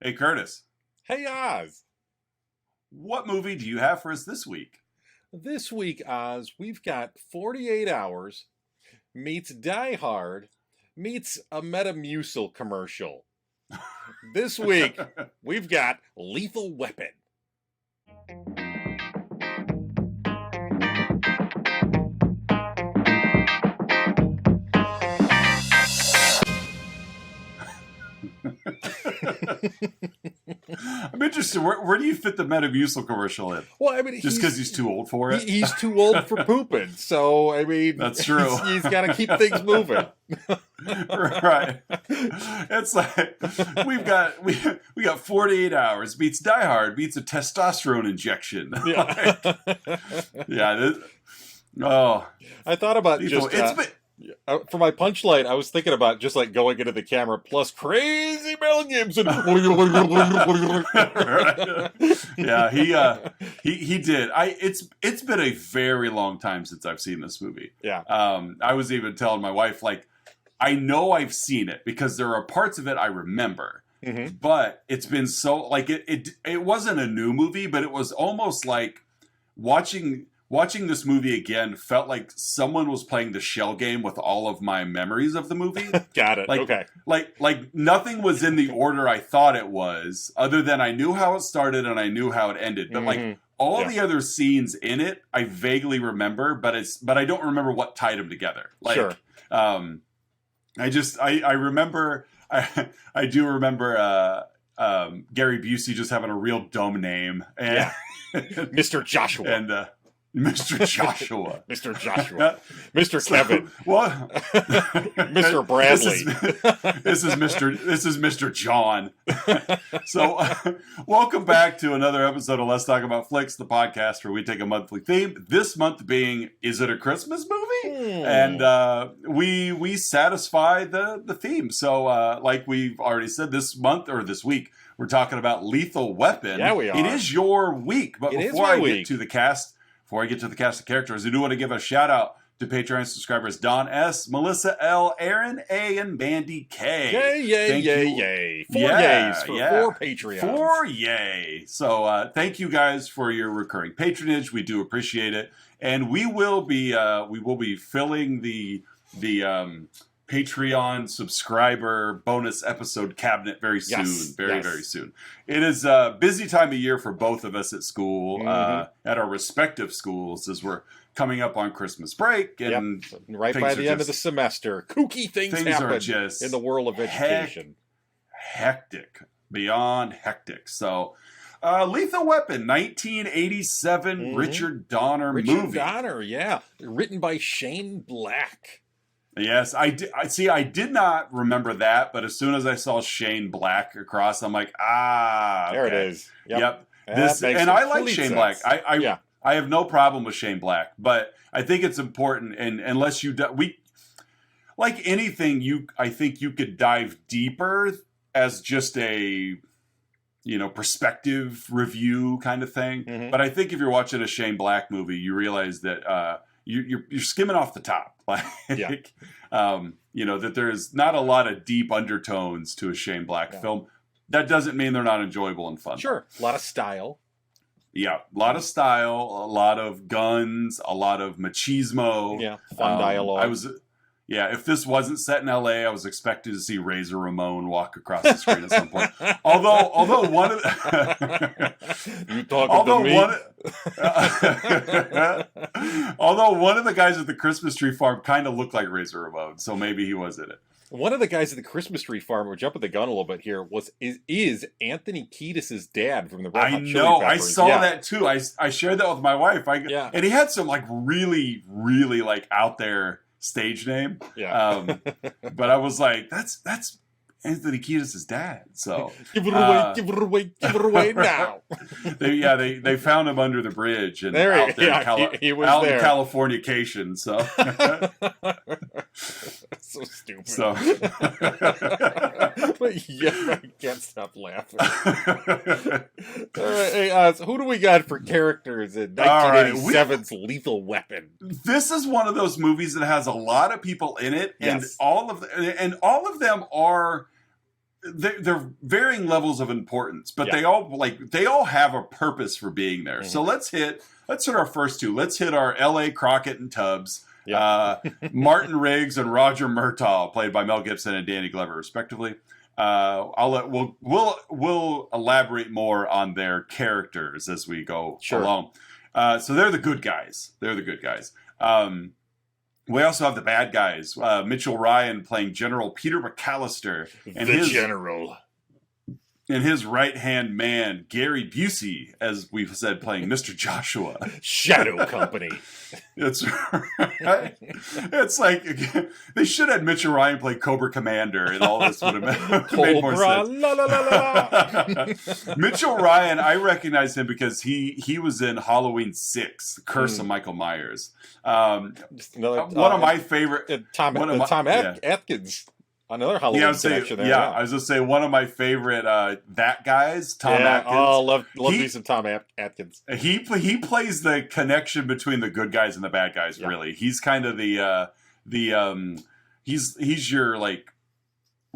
Hey, Curtis, Hey Oz! what movie do you have for us this week? This week, Oz, we've got 48 Hours meets Die Hard meets a Metamucil commercial. This week, we've got Lethal Weapon. I'm interested. Where do you fit the Metamucil commercial in? Well, I mean, Just because he's too old for it? He's too old for pooping, so I mean, That's true. He's got to keep things moving. Right. It's like we got 48 hours meets Die Hard meets a testosterone injection. Yeah. Yeah. Oh, I thought about just for my punchline. I was thinking about just like going into the camera plus crazy Mel Gibson. Yeah, he did. It's been a very long time since I've seen this movie. Yeah. I was even telling my wife, like, I know I've seen it because there are parts of it I remember. Mm-hmm. But it's been so, like, it wasn't a new movie, but it was almost like watching this movie again felt like someone was playing the shell game with all of my memories of the movie. Got it. Like, okay. Like nothing was in the order I thought it was, other than I knew how it started and I knew how it ended. But like all the other scenes in it, I vaguely remember, but I don't remember what tied them together. Like, sure. I remember I do remember Gary Busey just having a real dumb name, and Mr. Joshua and Mr. Joshua. Mr. Joshua. Mr. Kevin. What? Mr. Bradley. This is Mr. John. So, welcome back to another episode of Let's Talk About Flicks, the podcast where we take a monthly theme. This month being, is it a Christmas movie? And we satisfy the theme. So, like we've already said, this month or this week, we're talking about Lethal Weapon. Yeah, we are. It is your week, but before I get to the cast of characters, I do want to give a shout out to Patreon subscribers Don S, Melissa L, Aaron A, and Mandy K. Yay. 4 yays for 4 Patreons. 4 yay. So thank you guys for your recurring patronage. We do appreciate it. And we will be filling the Patreon subscriber bonus episode cabinet very soon. Very soon. It is a busy time of year for both of us at school, at our respective schools, as we're coming up on Christmas break. And right by the end of the semester, kooky things happen just in the world of education. Hectic. Beyond hectic. So, Lethal Weapon, 1987 Richard Donner movie. Richard Donner, yeah. Written by Shane Black. Yes, I did not remember that, but as soon as I saw Shane Black across, I'm like, okay. There it is. Yep. And I like Shane Black. I have no problem with Shane Black, but I think it's important, and unless like anything, I think you could dive deeper as just a perspective review kind of thing. But I think if you're watching a Shane Black movie, you realize that you're skimming off the top. Like, that there's not a lot of deep undertones to a Shane Black film. That doesn't mean they're not enjoyable and fun. Sure. A lot of style. Yeah. A lot of style, a lot of guns, a lot of machismo. Yeah. Fun dialogue. If this wasn't set in LA, I was expected to see Razor Ramon walk across the screen at some point. Although one of one of the guys at the Christmas tree farm kind of looked like Razor Ramon, so maybe he was in it. One of the guys at the Christmas tree farm, we're jumping the gun a little bit here, is Anthony Kiedis' dad from the Red Hot Chili Peppers. I saw that too. I shared that with my wife. And he had some like really, really like out there stage name. Yeah. But I was like, that's Anthony Kiedis' dad. So give it away now. They found him under the bridge and he was out there. in Californication. So so stupid. So but I can't stop laughing. All right, hey, so who do we got for characters in 1987's Lethal Weapon? This is one of those movies that has a lot of people in it, and all of them are they're varying levels of importance, but Yeah. they all have a purpose for being there. So let's hit our first two. Let's hit our L.A. Crockett and Tubbs. Yeah. Martin Riggs and Roger Murtaugh, played by Mel Gibson and Danny Glover, respectively. We'll elaborate more on their characters as we go along. So they're the good guys. We also have the bad guys. Mitchell Ryan playing General Peter McAllister, and General. And his right-hand man, Gary Busey, as we've said, playing Mr. Joshua. Shadow Company. It's right. It's like they should have Mitchell Ryan play Cobra Commander, and all this would have made more sense. La, la, la, la. Mitchell Ryan, I recognize him because he was in Halloween 6, The Curse of Michael Myers. One of my favorite... Tom Atkins. Another Halloween connection there. Yeah, I was going to say one of my favorite that guys, Tom Atkins. Oh, love me some Tom Atkins. He plays the connection between the good guys and the bad guys. Yeah. Really, he's kind of he's your like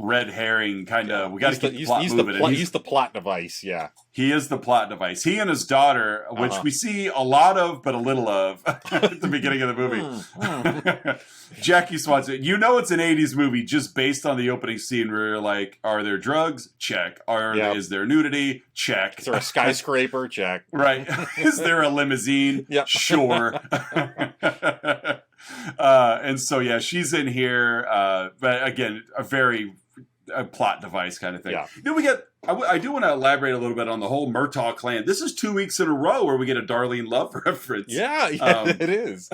red herring kind of. We got to keep the plot moving. He's the plot device. Yeah, he is the plot device. He and his daughter, which we see a lot of, but a little of at the beginning of the movie. Jackie Swanson, it's an 80s movie just based on the opening scene where you're like, are there drugs? Check. Is there nudity? Check. Is there a skyscraper? Check. Right. Is there a limousine? Yep. Sure. And so, yeah, she's in here. But again, a plot device kind of thing. Yeah. Then we get, I do want to elaborate a little bit on the whole Murtaugh clan. This is 2 weeks in a row where we get a Darlene Love reference. Yeah, it is.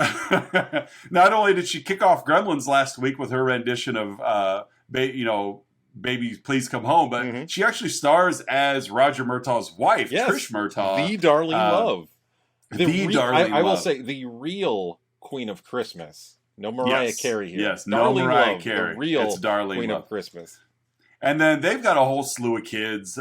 Not only did she kick off Gremlins last week with her rendition of, Baby Please Come Home, but she actually stars as Roger Murtaugh's wife, Trish Murtaugh. The Darlene Love. Darlene Love. I will say, the real Queen of Christmas. No Mariah Carey here. Yes, no Mariah Carey. The real it's Darlene Queen Love. of Christmas. And then they've got a whole slew of kids,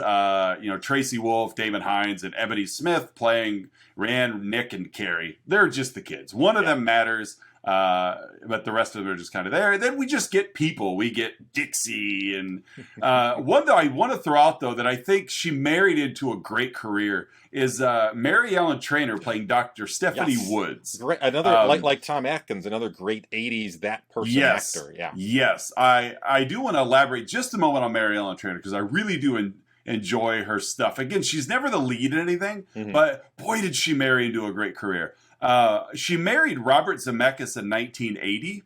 Tracy Wolf, Damon Hines, and Ebony Smith playing Rand, Nick, and Carrie. They're just the kids. One of them matters, but the rest of them are just kind of there. And then we just get people. We get Dixie. And one that I want to throw out, though, that I think she married into a great career is Mary Ellen Trainor playing Dr. Stephanie Woods. Great. Another, like Tom Atkins, another great 80s that person actor. Yeah. Yes. I do want to elaborate just a moment on Mary Ellen Trainor because I really do enjoy her stuff. Again, she's never the lead in anything, but boy, did she marry into a great career. She married Robert Zemeckis in 1980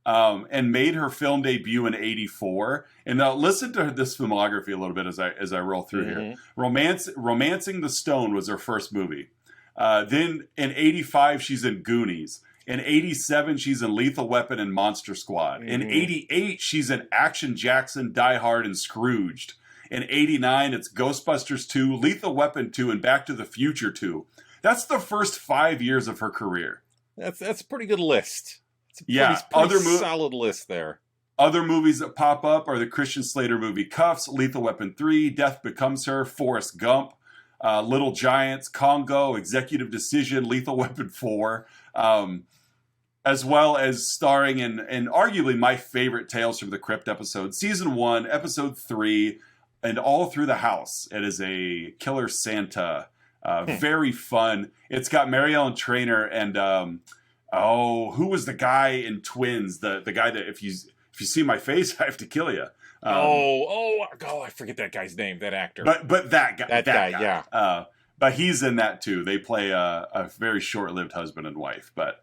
and made her film debut in 84. And now listen to this filmography a little bit as I roll through here. Romancing the Stone was her first movie. Then in 85, she's in Goonies. In 87, she's in Lethal Weapon and Monster Squad. In 88, she's in Action Jackson, Die Hard, and Scrooged. In 89, it's Ghostbusters 2, Lethal Weapon 2, and Back to the Future 2. That's the first 5 years of her career. That's a pretty good list. It's a pretty solid list there. Other movies that pop up are the Christian Slater movie Cuffs, Lethal Weapon 3, Death Becomes Her, Forrest Gump, Little Giants, Congo, Executive Decision, Lethal Weapon 4, as well as starring in arguably my favorite Tales from the Crypt episode, Season 1, Episode 3, and All Through the House. It is a Killer Santa. Very fun. It's got Mary Ellen Trainor and who was the guy in Twins? The guy that if you see my face, I have to kill you. I forget that guy's name. That actor. But that guy. That guy. Yeah. But he's in that too. They play a very short-lived husband and wife. But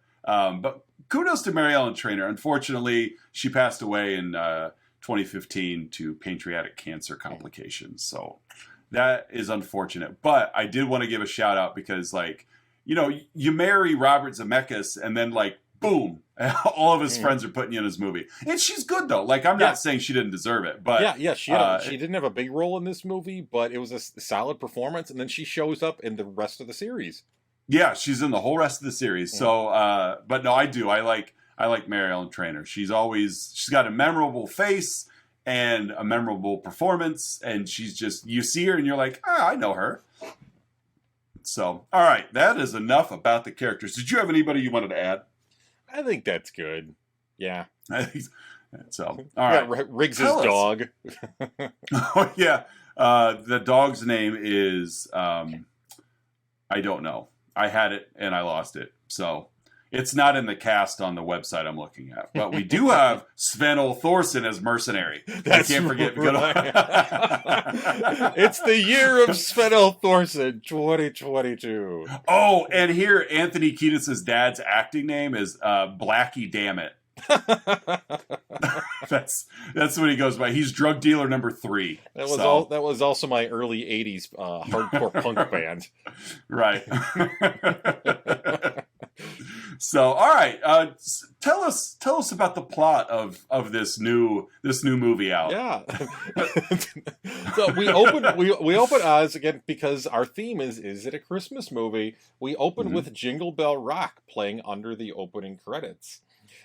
kudos to Mary Ellen Trainor. Unfortunately, she passed away in 2015 to pancreatic cancer complications. So that is unfortunate. But I did want to give a shout out because, you marry Robert Zemeckis and then, boom, all of his friends are putting you in his movie. And she's good, though. I'm not saying she didn't deserve it. But she didn't have a big role in this movie, but it was a solid performance. And then she shows up in the rest of the series. Yeah, she's in the whole rest of the series. So, but no, I do. I like Mary Ellen Trainor. She's got a memorable face and a memorable performance, and she's just, you see her and you're like, I know her. So, all right, that is enough about the characters. Did you have anybody you wanted to add? I think that's good. Yeah. So, all right. Yeah, Riggs' Tell us. dog. Oh, yeah. The dog's name is, I don't know. I had it and I lost it. So it's not in the cast on the website I'm looking at. But we do have Sven Thorson as mercenary. That's I can't forget. right. It's the year of Sven Thorson, 2022. Oh, and here Anthony Kiedis' dad's acting name is Blackie Dammit. That's what he goes by. He's drug dealer number 3. That was that was also my early '80s hardcore punk band. Right. So, all right. Tell us about the plot of this new movie out. Yeah. So we open Oz again because our theme is it a Christmas movie? We open with Jingle Bell Rock playing under the opening credits.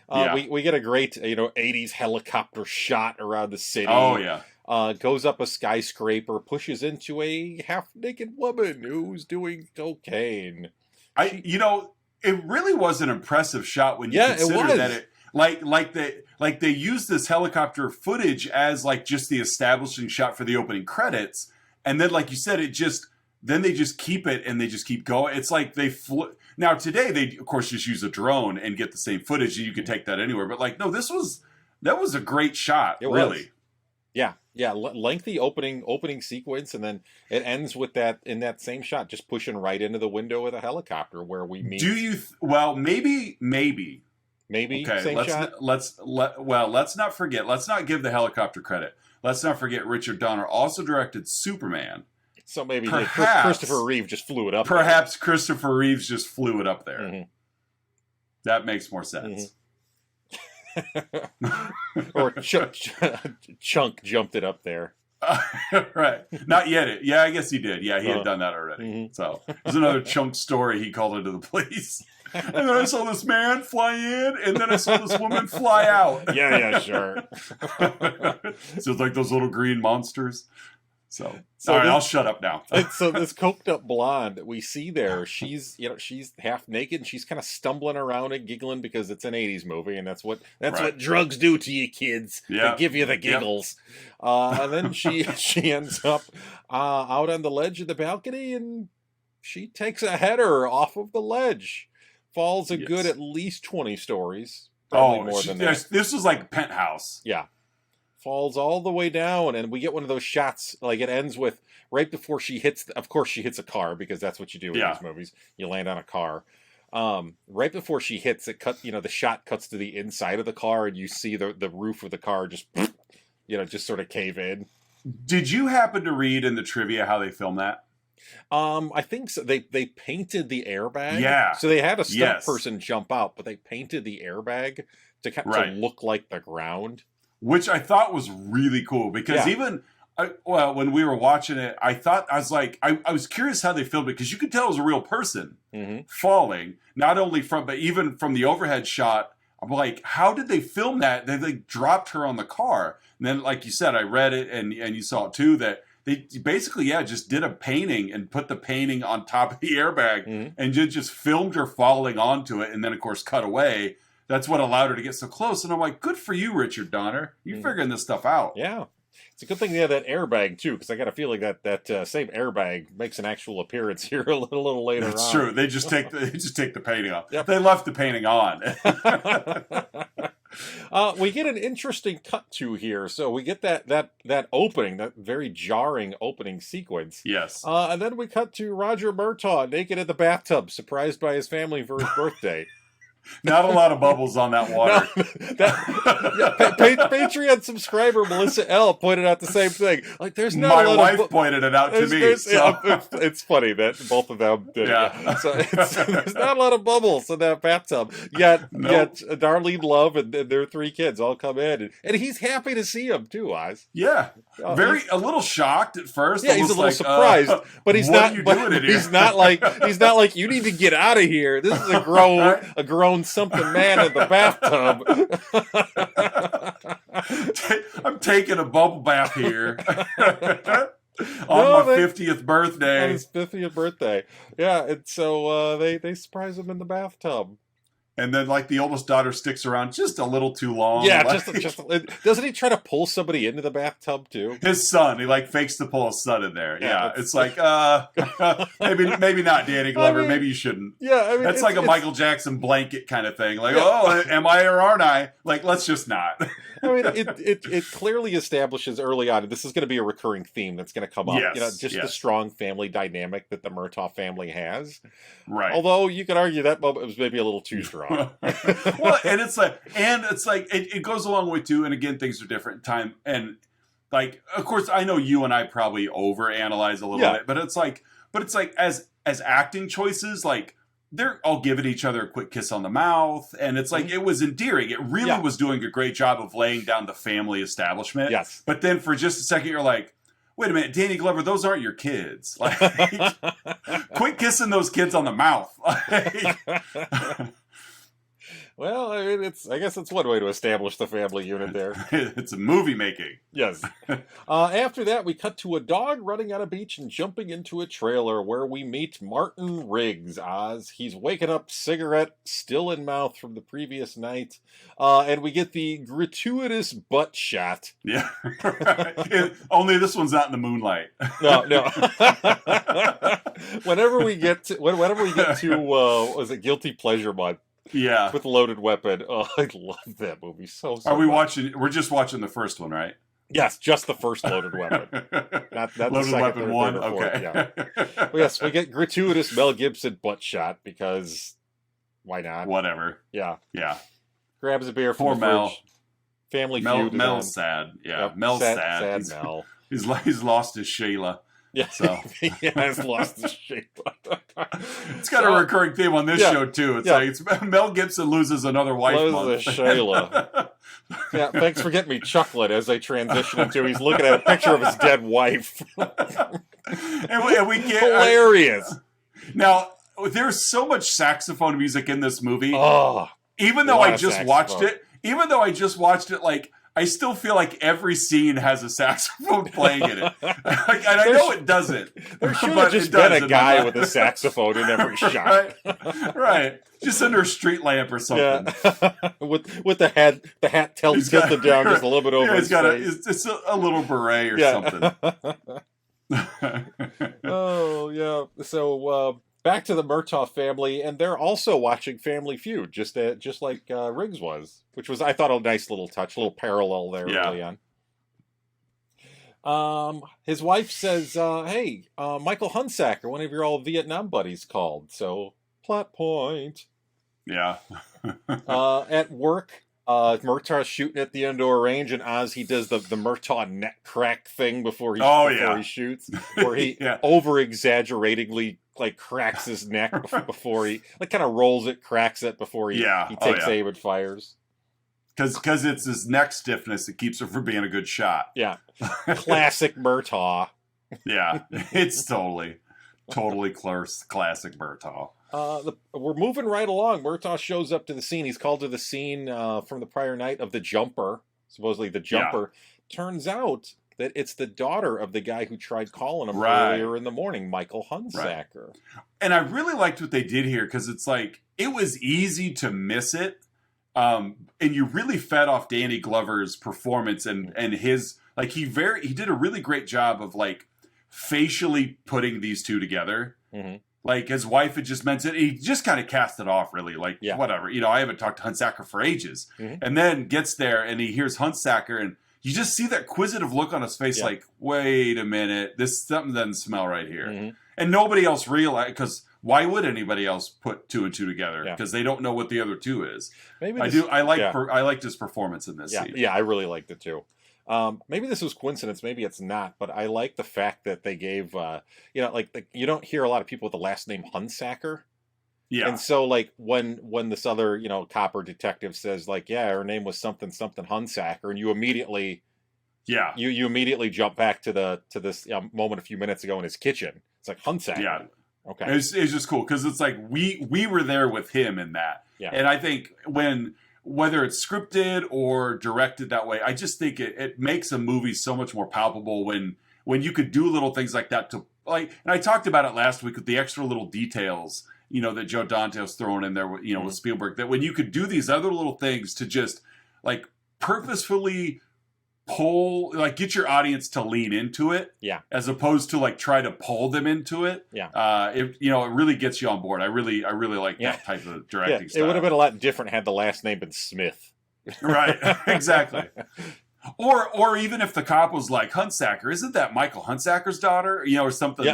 We get a great 80s helicopter shot around the city. Oh yeah. Goes up a skyscraper, pushes into a half-naked woman who's doing cocaine. It really was an impressive shot when you consider that it like they use this helicopter footage as like just the establishing shot for the opening credits, and then like you said, they just keep it and they just keep going. It's like they now today they of course just use a drone and get the same footage and you can take that anywhere. But like no, that was a great shot. It really was. Yeah, lengthy opening sequence, and then it ends with that in that same shot, just pushing right into the window with a helicopter where we meet. Maybe. Okay, same shot. Let's not forget. Let's not give the helicopter credit. Let's not forget Richard Donner also directed Superman. So maybe Christopher Reeve just flew it up. Perhaps Christopher Reeves just flew it up there. Mm-hmm. That makes more sense. Mm-hmm. Or Chunk jumped it up there. Right. Not yet. Yeah, I guess he did. Yeah, he had done that already. Mm-hmm. So there's another Chunk story. He called into the police. And then I saw this man fly in, and then I saw this woman fly out. Yeah, sure. So it's like those little green monsters. So all right, I'll shut up now. So this coked up blonde that we see there, she's half naked and she's kind of stumbling around and giggling because it's an 80s movie and that's what drugs do to you kids. They give you the giggles. And then she ends up out on the ledge of the balcony and she takes a header off of the ledge. Falls a good at least 20 stories. Probably more than that. This was like Penthouse. Yeah. Falls all the way down, and we get one of those shots, like it ends with right before she hits, of course she hits a car, because that's what you do in these movies. You land on a car. Right before she hits it, the shot cuts to the inside of the car, and you see the roof of the car just, just sort of cave in. Did you happen to read in the trivia how they filmed that? I think so. They painted the airbag. Yeah. So they had a stunt person jump out, but they painted the airbag to look like the ground. Which I thought was really cool because when we were watching it, I was curious how they filmed it because you could tell it was a real person falling, not only but even from the overhead shot. I'm like, how did they film that? They dropped her on the car. And then, like you said, I read it and you saw it too, that they basically, just did a painting and put the painting on top of the airbag and just filmed her falling onto it. And then, of course, cut away. That's what allowed her to get so close. And I'm like, good for you, Richard Donner. You're figuring this stuff out. Yeah. It's a good thing they have that airbag, too, because I got a feeling that same airbag makes an actual appearance here a little later on. That's true. They just take the painting off. Yep. They left the painting on. We get an interesting cut to here. So we get that opening, that very jarring opening sequence. Yes. And then we cut to Roger Murtaugh naked in the bathtub, surprised by his family for his birthday. Not a lot of bubbles on that water. Patreon subscriber Melissa L pointed out the same thing. Like, there's not my a lot wife of pointed it out to me. So. It's funny that both of them did. Yeah. So there's not a lot of bubbles in that bathtub. Yet Darlene Love and their 3 kids all come in, and he's happy to see them too. Oz. Yeah, a little shocked at first. Yeah, he's a little surprised, but he's not. He's not like you need to get out of here. This is a grown something man in the bathtub. I'm taking a bubble bath here on my 50th birthday. On his 50th birthday. Yeah, and so they surprise him in the bathtub. And then, like, the oldest daughter sticks around just a little too long. Yeah, like, just doesn't he try to pull somebody into the bathtub too? his son, he like fakes to pull his son in there. Yeah, Yeah, it's like, maybe not Danny Glover. Maybe you shouldn't. Yeah, I mean, That's like a Michael Jackson blanket kind of thing. Like, oh, am I or aren't I? Like, let's just not. I mean, it clearly establishes early on, this is going to be a recurring theme that's going to come up. Yes, The strong family dynamic that the Murtaugh family has. Right. Although you could argue that moment was maybe a little too strong. Well, and it's like it goes a long way too. And again, things are different in time. And like, of course, I know you and I probably overanalyze a little bit, but it's like as acting choices, like, they're all giving each other a quick kiss on the mouth, and it's like, it was endearing. It really was doing a great job of laying down the family establishment. Yes. But then for just a second, you're like, wait a minute, Danny Glover, those aren't your kids. Like, quit kissing those kids on the mouth. Well, I mean, I guess it's one way to establish the family unit there. It's a movie making. Yes. After that, we cut to a dog running on a beach and jumping into a trailer where we meet Martin Riggs, Oz. He's waking up, cigarette still in mouth from the previous night. And we get the gratuitous butt shot. Yeah. Only this one's not in the moonlight. No. Whenever we get to was it Guilty Pleasure Month? Yeah. With Loaded Weapon. Oh, I love that movie so Are we much. watching? We're just watching the first one, right? Yes, just the first Loaded Weapon. Not Loaded the second, Weapon third, 1? third, or fourth. Okay. Yeah. Well, yes, we get gratuitous Mel Gibson butt shot because why not? Whatever. Yeah. Yeah. Grabs a beer from Poor the Mel. fridge. Family Feud. Mel's sad. Yeah. Yep. Mel's sad sad. Mel. He's lost his Shayla. Yeah, So. he has lost his shape. It's got a recurring theme on this show too. It's like it's Mel Gibson loses another wife month. Loses Shayla. Yeah, thanks for getting me chuckling as I transition into he's looking at a picture of his dead wife. and we get hilarious. Now there's so much saxophone music in this movie. Oh, even though I just watched it, like, I still feel like every scene has a saxophone playing in it. And I know it doesn't. There should have just been a guy with a saxophone in every shot. Right. Just under a street lamp or something. Yeah. with the hat tilted down just a little bit over his face. It's a little beret or something. Oh, yeah. So, back to the Murtaugh family, and they're also watching Family Feud, just like Riggs was, which was, I thought, a nice little touch, a little parallel there early on. His wife says, hey, Michael Hunsaker, one of your old Vietnam buddies, called, so plot point. Yeah. At work, Murtaugh's shooting at the indoor range, and Oz, he does the Murtaugh neck crack thing before he shoots, where he over-exaggeratingly like cracks his neck before he like kind of rolls it, cracks it before he takes aim and fires. Because it's his neck stiffness that keeps him from being a good shot. Yeah, classic Murtaugh. Yeah, it's totally classic Murtaugh. We're moving right along. Murtaugh shows up to the scene. He's called to the scene from the prior night of the jumper. Supposedly the jumper. Turns out that it's the daughter of the guy who tried calling him earlier in the morning, Michael Hunsaker. Right. And I really liked what they did here because it's like, it was easy to miss it. And you really fed off Danny Glover's performance and his, like, he did a really great job of like facially putting these two together. Mm-hmm. Like, his wife had just mentioned, he just kind of cast it off, really. Like, whatever. You know, I haven't talked to Hunsaker for ages. Mm-hmm. And then gets there, and he hears Hunsaker, and you just see that inquisitive look on his face, like, wait a minute, something doesn't smell right here. Mm-hmm. And nobody else realized, because why would anybody else put two and two together? Because they don't know what the other two is. I liked his performance in this scene. Yeah, I really liked it, too. Maybe this was coincidence, maybe it's not, but I like the fact that they gave, like you don't hear a lot of people with the last name Hunsaker. Yeah. And so, like, when this other, cop or detective says, like, yeah, her name was something Hunsaker, and you immediately, you immediately jump back to this moment a few minutes ago in his kitchen. It's like Hunsaker. Yeah. Okay. It's just cool because it's like we were there with him in that. Yeah. And I think whether it's scripted or directed that way, I just think it makes a movie so much more palpable when you could do little things like that to, like, and I talked about it last week with the extra little details that Joe Dante's throwing in there, with Spielberg, that when you could do these other little things to just like purposefully pull, like get your audience to lean into it, as opposed to like try to pull them into it. It really gets you on board. I really like that type of directing style. It would have been a lot different had the last name been Smith. Right, exactly. Or even if the cop was like, Huntsacker, isn't that Michael Hunsaker's daughter? Or something,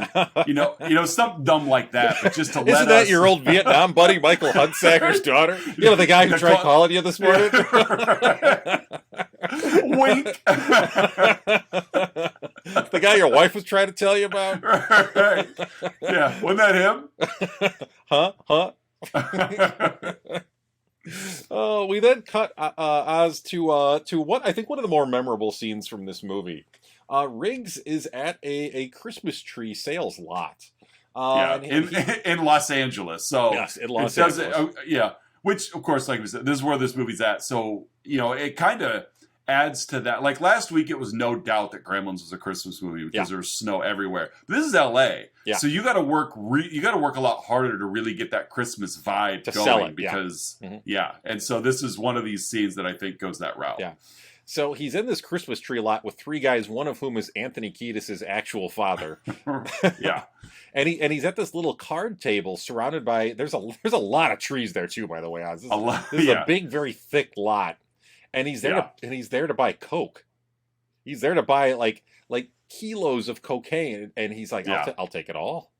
something dumb like that. But just to let Isn't that your old Vietnam buddy, Michael Huntsaker's daughter? The guy who tried calling you this morning? Wink. The guy your wife was trying to tell you about? Right. Yeah, wasn't that him? Huh? We then cut Oz to what I think one of the more memorable scenes from this movie. Riggs is at a Christmas tree sales lot. In Los Angeles. So yes, in Los Angeles. Which of course, like we said, this is where this movie's at. So it kind of adds to that. Like last week, it was no doubt that Gremlins was a Christmas movie because there's snow everywhere. But this is L.A., so you got to work. You got to work a lot harder to really get that Christmas vibe going. Sell it, because and so this is one of these scenes that I think goes that route. Yeah. So he's in this Christmas tree lot with three guys, one of whom is Anthony Kiedis' actual father. And he's at this little card table surrounded by there's a lot of trees there too, by the way. This is a big, very thick lot. And he's there to buy Coke. He's there to buy like kilos of cocaine, and he's like, I'll take it all.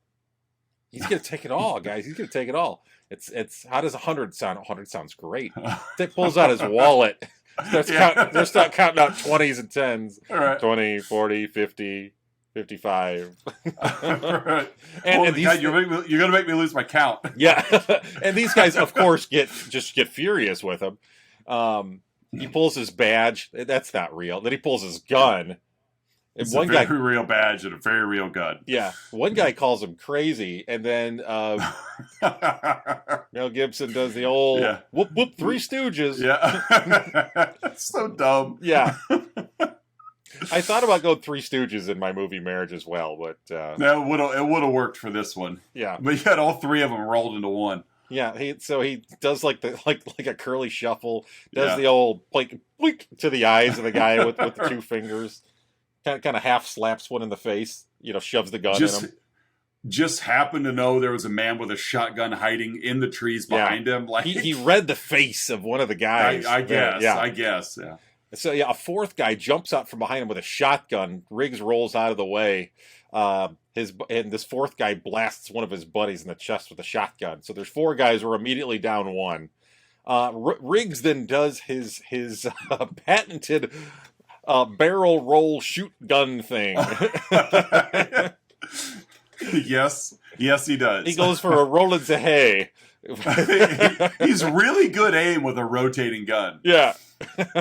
He's gonna take it all, guys. He's gonna take it all. It's how does 100 sound? 100 sounds great. He pulls out his wallet. Starts counting out 20s and 10s. Right. 20, 40, 50, 55. Right. And these, God, you're gonna make me lose my count. Yeah. And these guys, of course, get furious with him. He pulls his badge. That's not real. Then he pulls his gun. And it's a very real badge and a very real gun. Yeah. One guy calls him crazy, and then Mel Gibson does the old whoop whoop Three Stooges. Yeah. That's so dumb. Yeah. I thought about going Three Stooges in my movie Marriage as well, but it would have worked for this one. Yeah. But you had all three of them rolled into one. Yeah, he does like a curly shuffle, does the old blink to the eyes of the guy with the two fingers, kind of half slaps one in the face, shoves the gun in him. Just happened to know there was a man with a shotgun hiding in the trees behind him. Like he read the face of one of the guys. I guess. So a fourth guy jumps out from behind him with a shotgun. Riggs rolls out of the way. And this fourth guy blasts one of his buddies in the chest with a shotgun. So there's four guys. We're immediately down one. Riggs then does his patented barrel roll shoot gun thing. Yes, he does. He goes for a roll into hay. He's really good aim with a rotating gun. Yeah.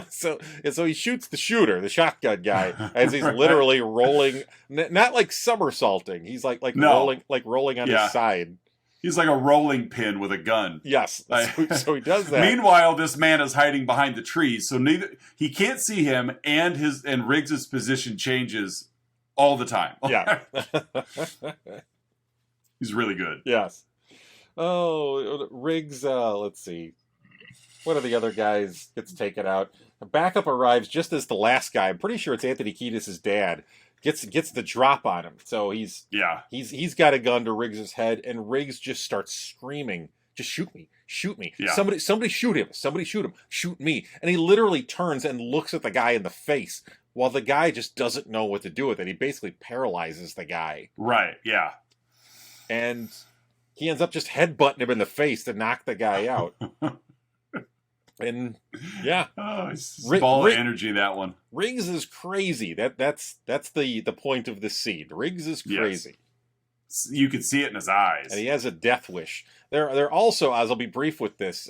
So he shoots the shooter, the shotgun guy, as he's literally rolling, not like somersaulting. He's like rolling on his side. He's like a rolling pin with a gun. Yes. So he does that. Meanwhile, this man is hiding behind the trees, so he can't see him, and Riggs's position changes all the time. Yeah. He's really good. Yes. Oh, Riggs, let's see. One of the other guys gets taken out. A backup arrives just as the last guy, I'm pretty sure it's Anthony Kiedis' dad, gets the drop on him. So he's got a gun to Riggs' head, and Riggs just starts screaming, "Just shoot me. Shoot me. Yeah. Somebody shoot him. Somebody shoot him. Shoot me." And he literally turns and looks at the guy in the face while the guy just doesn't know what to do with it. He basically paralyzes the guy. Right, yeah. And he ends up just headbutting him in the face to knock the guy out. And it's ball of energy, that one. Riggs is crazy. That's the point of this scene. Riggs is crazy. Yes. You could see it in his eyes, and he has a death wish. There also, as I'll be brief with this,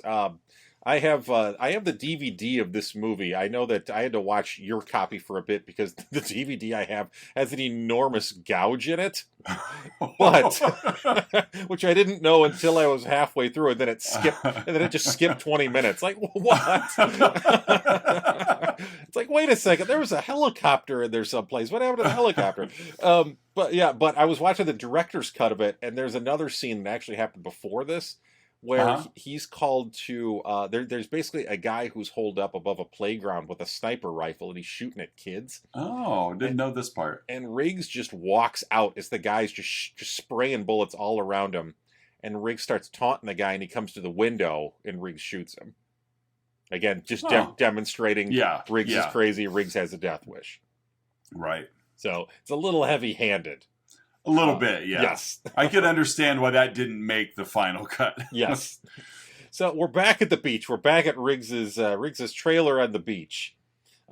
I have the DVD of this movie. I know that I had to watch your copy for a bit because the DVD I have has an enormous gouge in it, but which I didn't know until I was halfway through, and then it just skipped 20 minutes. Like what? It's like, wait a second, there was a helicopter in there someplace. What happened to the helicopter? But I was watching the director's cut of it, and there's another scene that actually happened before this, where he's called to. There's basically a guy who's holed up above a playground with a sniper rifle, and he's shooting at kids. Oh, didn't know this part. And Riggs just walks out as the guy's just spraying bullets all around him, and Riggs starts taunting the guy, and he comes to the window, and Riggs shoots him. Again, just demonstrating Riggs is crazy. Riggs has a death wish. Right. So it's a little heavy-handed. A little bit, yeah. Yes. I could understand why that didn't make the final cut. Yes. So we're back at the beach. We're back at Riggs's trailer on the beach.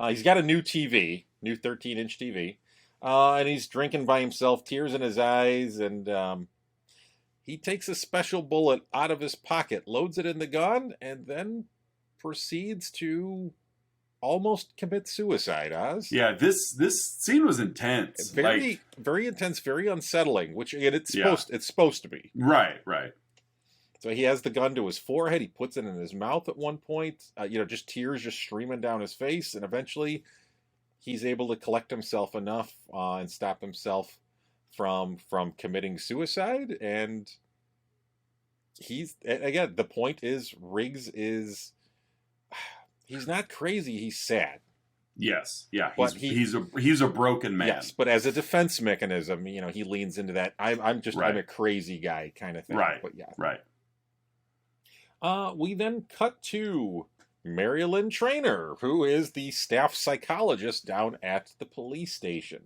He's got a new TV, new 13-inch TV, and he's drinking by himself, tears in his eyes, and he takes a special bullet out of his pocket, loads it in the gun, and then proceeds to almost commit suicide, Oz. Yeah, this scene was intense. Very intense, very unsettling, which again it's supposed to be. Right. So he has the gun to his forehead, he puts it in his mouth at one point, just tears just streaming down his face, and eventually he's able to collect himself enough and stop himself from committing suicide. And the point is Riggs is he's not crazy, he's sad. Yes, yeah, he's a broken man. Yes, but as a defense mechanism, he leans into that I'm a crazy guy kind of thing. Right. But yeah. Right. We then cut to Marilyn Trainer, who is the staff psychologist down at the police station.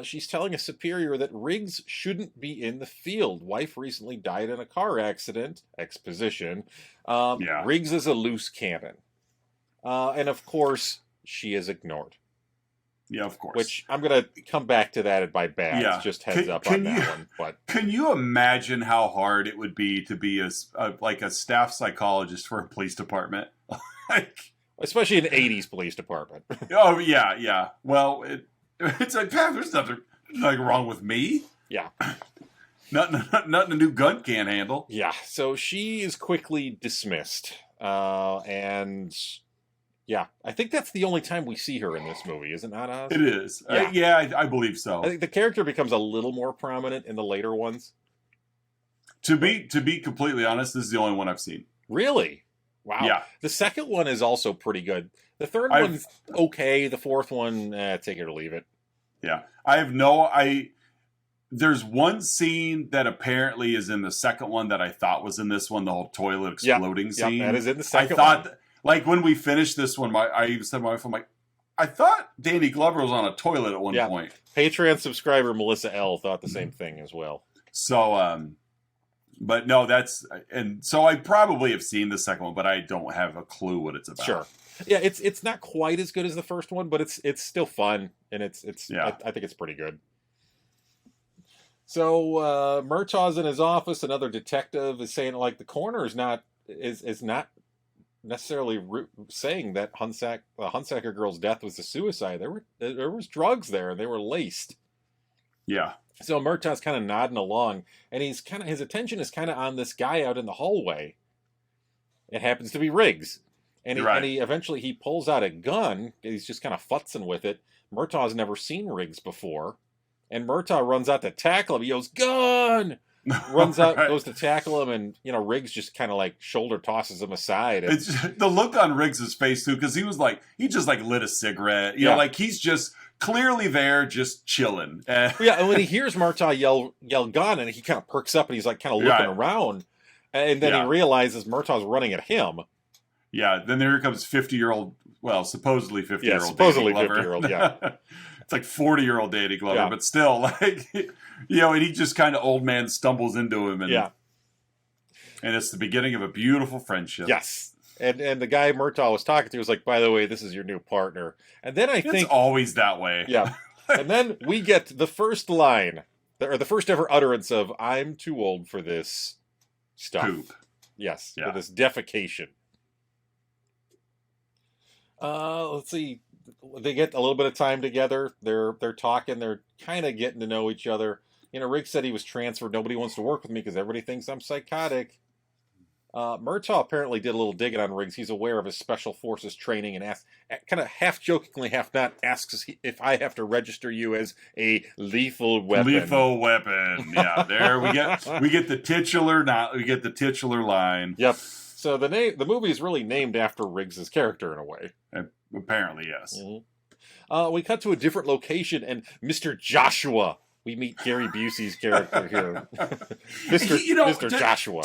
She's telling a superior that Riggs shouldn't be in the field. Wife recently died in a car accident. Exposition. Riggs is a loose cannon. And of course, she is ignored. Yeah, of course. Which I'm going to come back to that by bad. Yeah. Just heads up on that one. But can you imagine how hard it would be to be a staff psychologist for a police department? Especially an 80s police department. Oh, yeah. Well, it's like, there's nothing wrong with me. Yeah. Nothing a new gun can't handle. Yeah, so she is quickly dismissed. And yeah, I think that's the only time we see her in this movie, isn't that, Oz? It is. Yeah, I believe so. I think the character becomes a little more prominent in the later ones. To be completely honest, this is the only one I've seen. Really? Wow. Yeah. The second one is also pretty good. The third one's okay. The fourth one, take it or leave it. Yeah. There's one scene that apparently is in the second one that I thought was in this one, the whole toilet exploding scene. Yeah, that is in the second one. Like when we finished this one, I even said to my wife, I'm like, I thought Danny Glover was on a toilet at one point. Patreon subscriber Melissa L. thought the same thing as well. So, but no, so I probably have seen the second one, but I don't have a clue what it's about. Sure. Yeah, it's not quite as good as the first one, but it's still fun, and I think it's pretty good. So Murtaugh's in his office. Another detective is saying like the coroner is not necessarily saying that the Hunsaker girl's death was a suicide. There was drugs there, and they were laced. Yeah. So Murtaugh's kind of nodding along, and his attention is kind of on this guy out in the hallway. It happens to be Riggs, and he eventually pulls out a gun. He's just kind of futzing with it. Murtaugh's never seen Riggs before, and Murtaugh runs out to tackle him. He goes, "Gun!" Runs out, goes to tackle him, and Riggs just kind of like shoulder tosses him aside. And it's the look on Riggs's face too, because he just lit a cigarette. You know, like he's just clearly there, just chilling. And when he hears Murtaugh yell "gun," and he kind of perks up, and he's like kind of looking around, and then he realizes Murtaugh's running at him. Yeah. Then there comes 50-year-old, well, supposedly 50-year-old. Yeah, supposedly 50-year-old. Yeah. It's like 40-year-old Danny Glover, but still, like, and he just kind of old man stumbles into him, and it's the beginning of a beautiful friendship. Yes, and the guy Murtaugh was talking to was like, "By the way, this is your new partner." And then it's always that way. Yeah, and then we get the first line, or the first ever utterance of "I'm too old for this stuff." Poop. Yes, for this defecation. Let's see. They get a little bit of time together. They're talking. They're kind of getting to know each other. Riggs said he was transferred. Nobody wants to work with me because everybody thinks I'm psychotic. Murtaugh apparently did a little digging on Riggs. He's aware of his special forces training and asks, kind of half jokingly, half not, asks if I have to register you as a lethal weapon. Lethal weapon. Yeah, there we get the titular. We get the titular line. Yep. So the movie is really named after Riggs's character in a way. Apparently, yes. Mm-hmm. We cut to a different location, and Mr. Joshua. We meet Gary Busey's character here, Mr. Joshua.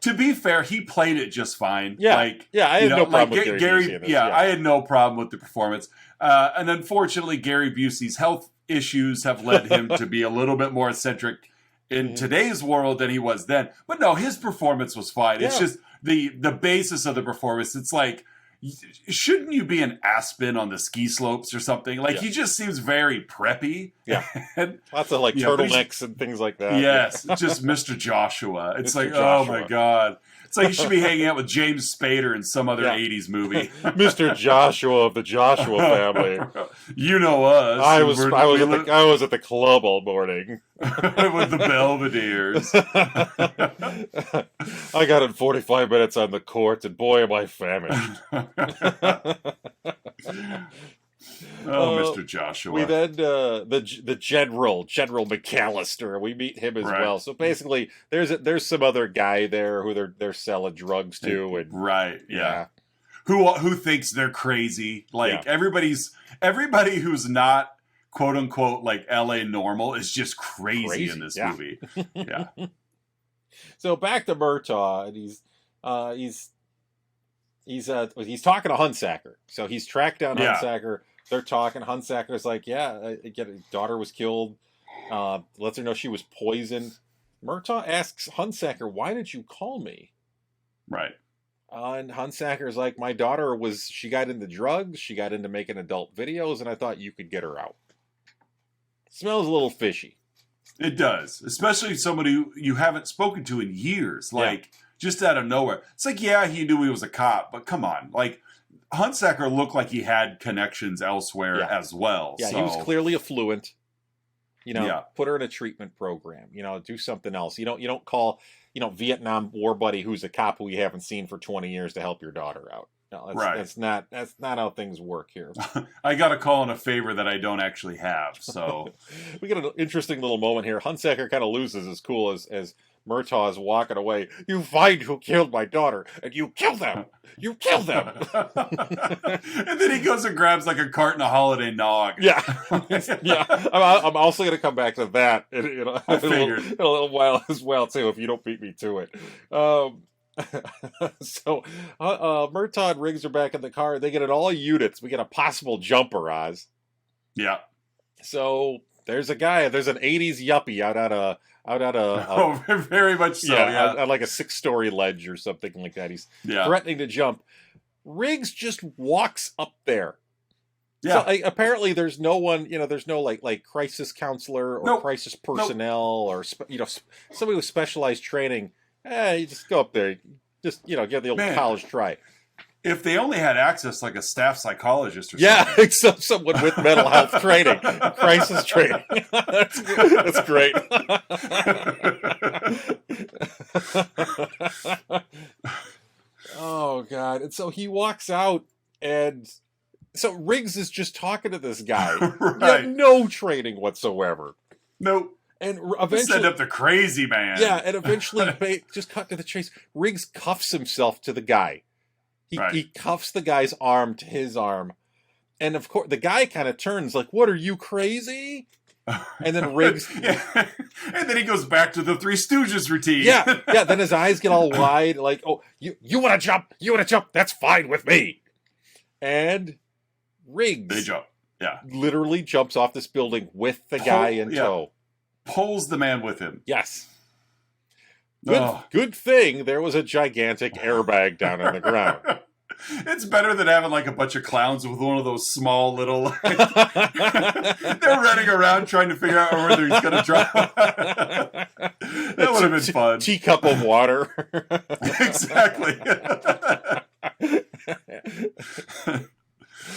To be fair, he played it just fine. Yeah, I had no problem with Gary Busey in this. I had no problem with the performance. And unfortunately, Gary Busey's health issues have led him to be a little bit more eccentric in today's world than he was then. But no, his performance was fine. It's just the basis of the performance. It's like, shouldn't you be in Aspen on the ski slopes or something? Like, he just seems very preppy. Yeah. And, lots of like turtlenecks and things like that. Yes. Just Mr. Joshua. It's like, oh my God. It's like you should be hanging out with James Spader in some other 80s movie. Mr. Joshua of the Joshua family. You know us. I was at the club all morning. With the Belvederes. I got in 45 minutes on the court, and boy, am I famished. Mr. Joshua. We then the General McAllister. We meet him as well. So basically, there's some other guy there who they're selling drugs to, and who thinks they're crazy. Like everybody who's not quote unquote like LA normal is just crazy in this movie. Yeah. So back to Murtaugh, and he's talking to Hunsaker. So he's tracked down Hunsaker. They're talking. Hunsaker's like, daughter was killed. Lets her know she was poisoned. Murtaugh asks Hunsaker, "Why did you call me?" Right. And Hunsaker's like, "My daughter she got into drugs. She got into making adult videos, and I thought you could get her out." Smells a little fishy. It does, especially somebody you haven't spoken to in years, just out of nowhere. It's like, he knew he was a cop, but come on, like Hunsaker looked like he had connections elsewhere as well. Yeah, so. He was clearly affluent. Put her in a treatment program. Do something else. You don't call Vietnam War buddy who's a cop who you haven't seen for 20 years to help your daughter out. No, that's not how things work here. I got a call in a favor that I don't actually have. So we get an interesting little moment here. Hunsaker kind of loses his cool as Murtaugh is walking away. "You find who killed my daughter, and you kill them. You kill them." And then he goes and grabs like a carton of Holiday Nog. Yeah. I'm also going to come back to that in a little while as well too, if you don't beat me to it. So Murtaugh and Riggs are back in the car. They get it all units. We get a possible jumper, Oz. Yeah. So there's an 80s yuppie out at a very much so. At like a 6-story ledge or something like that. He's threatening to jump. Riggs just walks up there. Yeah. So apparently there's no one, there's no like crisis counselor or crisis personnel or somebody with specialized training. You just go up there, just give the old college try. If they only had access like a staff psychologist or something. Yeah, someone with mental health training, crisis training. That's great. Oh, God. And so he walks out, and so Riggs is just talking to this guy. Right. No training whatsoever. Nope. And eventually, send up the crazy man. Yeah, and eventually, just cut to the chase. Riggs cuffs himself to the guy. He cuffs the guy's arm to his arm. And of course, the guy kind of turns like, "What, are you crazy?" And then Riggs... And then he goes back to the Three Stooges routine. Yeah. Then his eyes get all wide, like, "Oh, you want to jump? You want to jump? That's fine with me." And Riggs... They jump. Yeah. Literally jumps off this building with the guy in tow. Pulls the man with him. Yes. Good thing there was a gigantic airbag down on the ground. It's better than having like a bunch of clowns with one of those small little... they're running around trying to figure out whether he's going to drop. That would have been fun. Teacup of water. Exactly.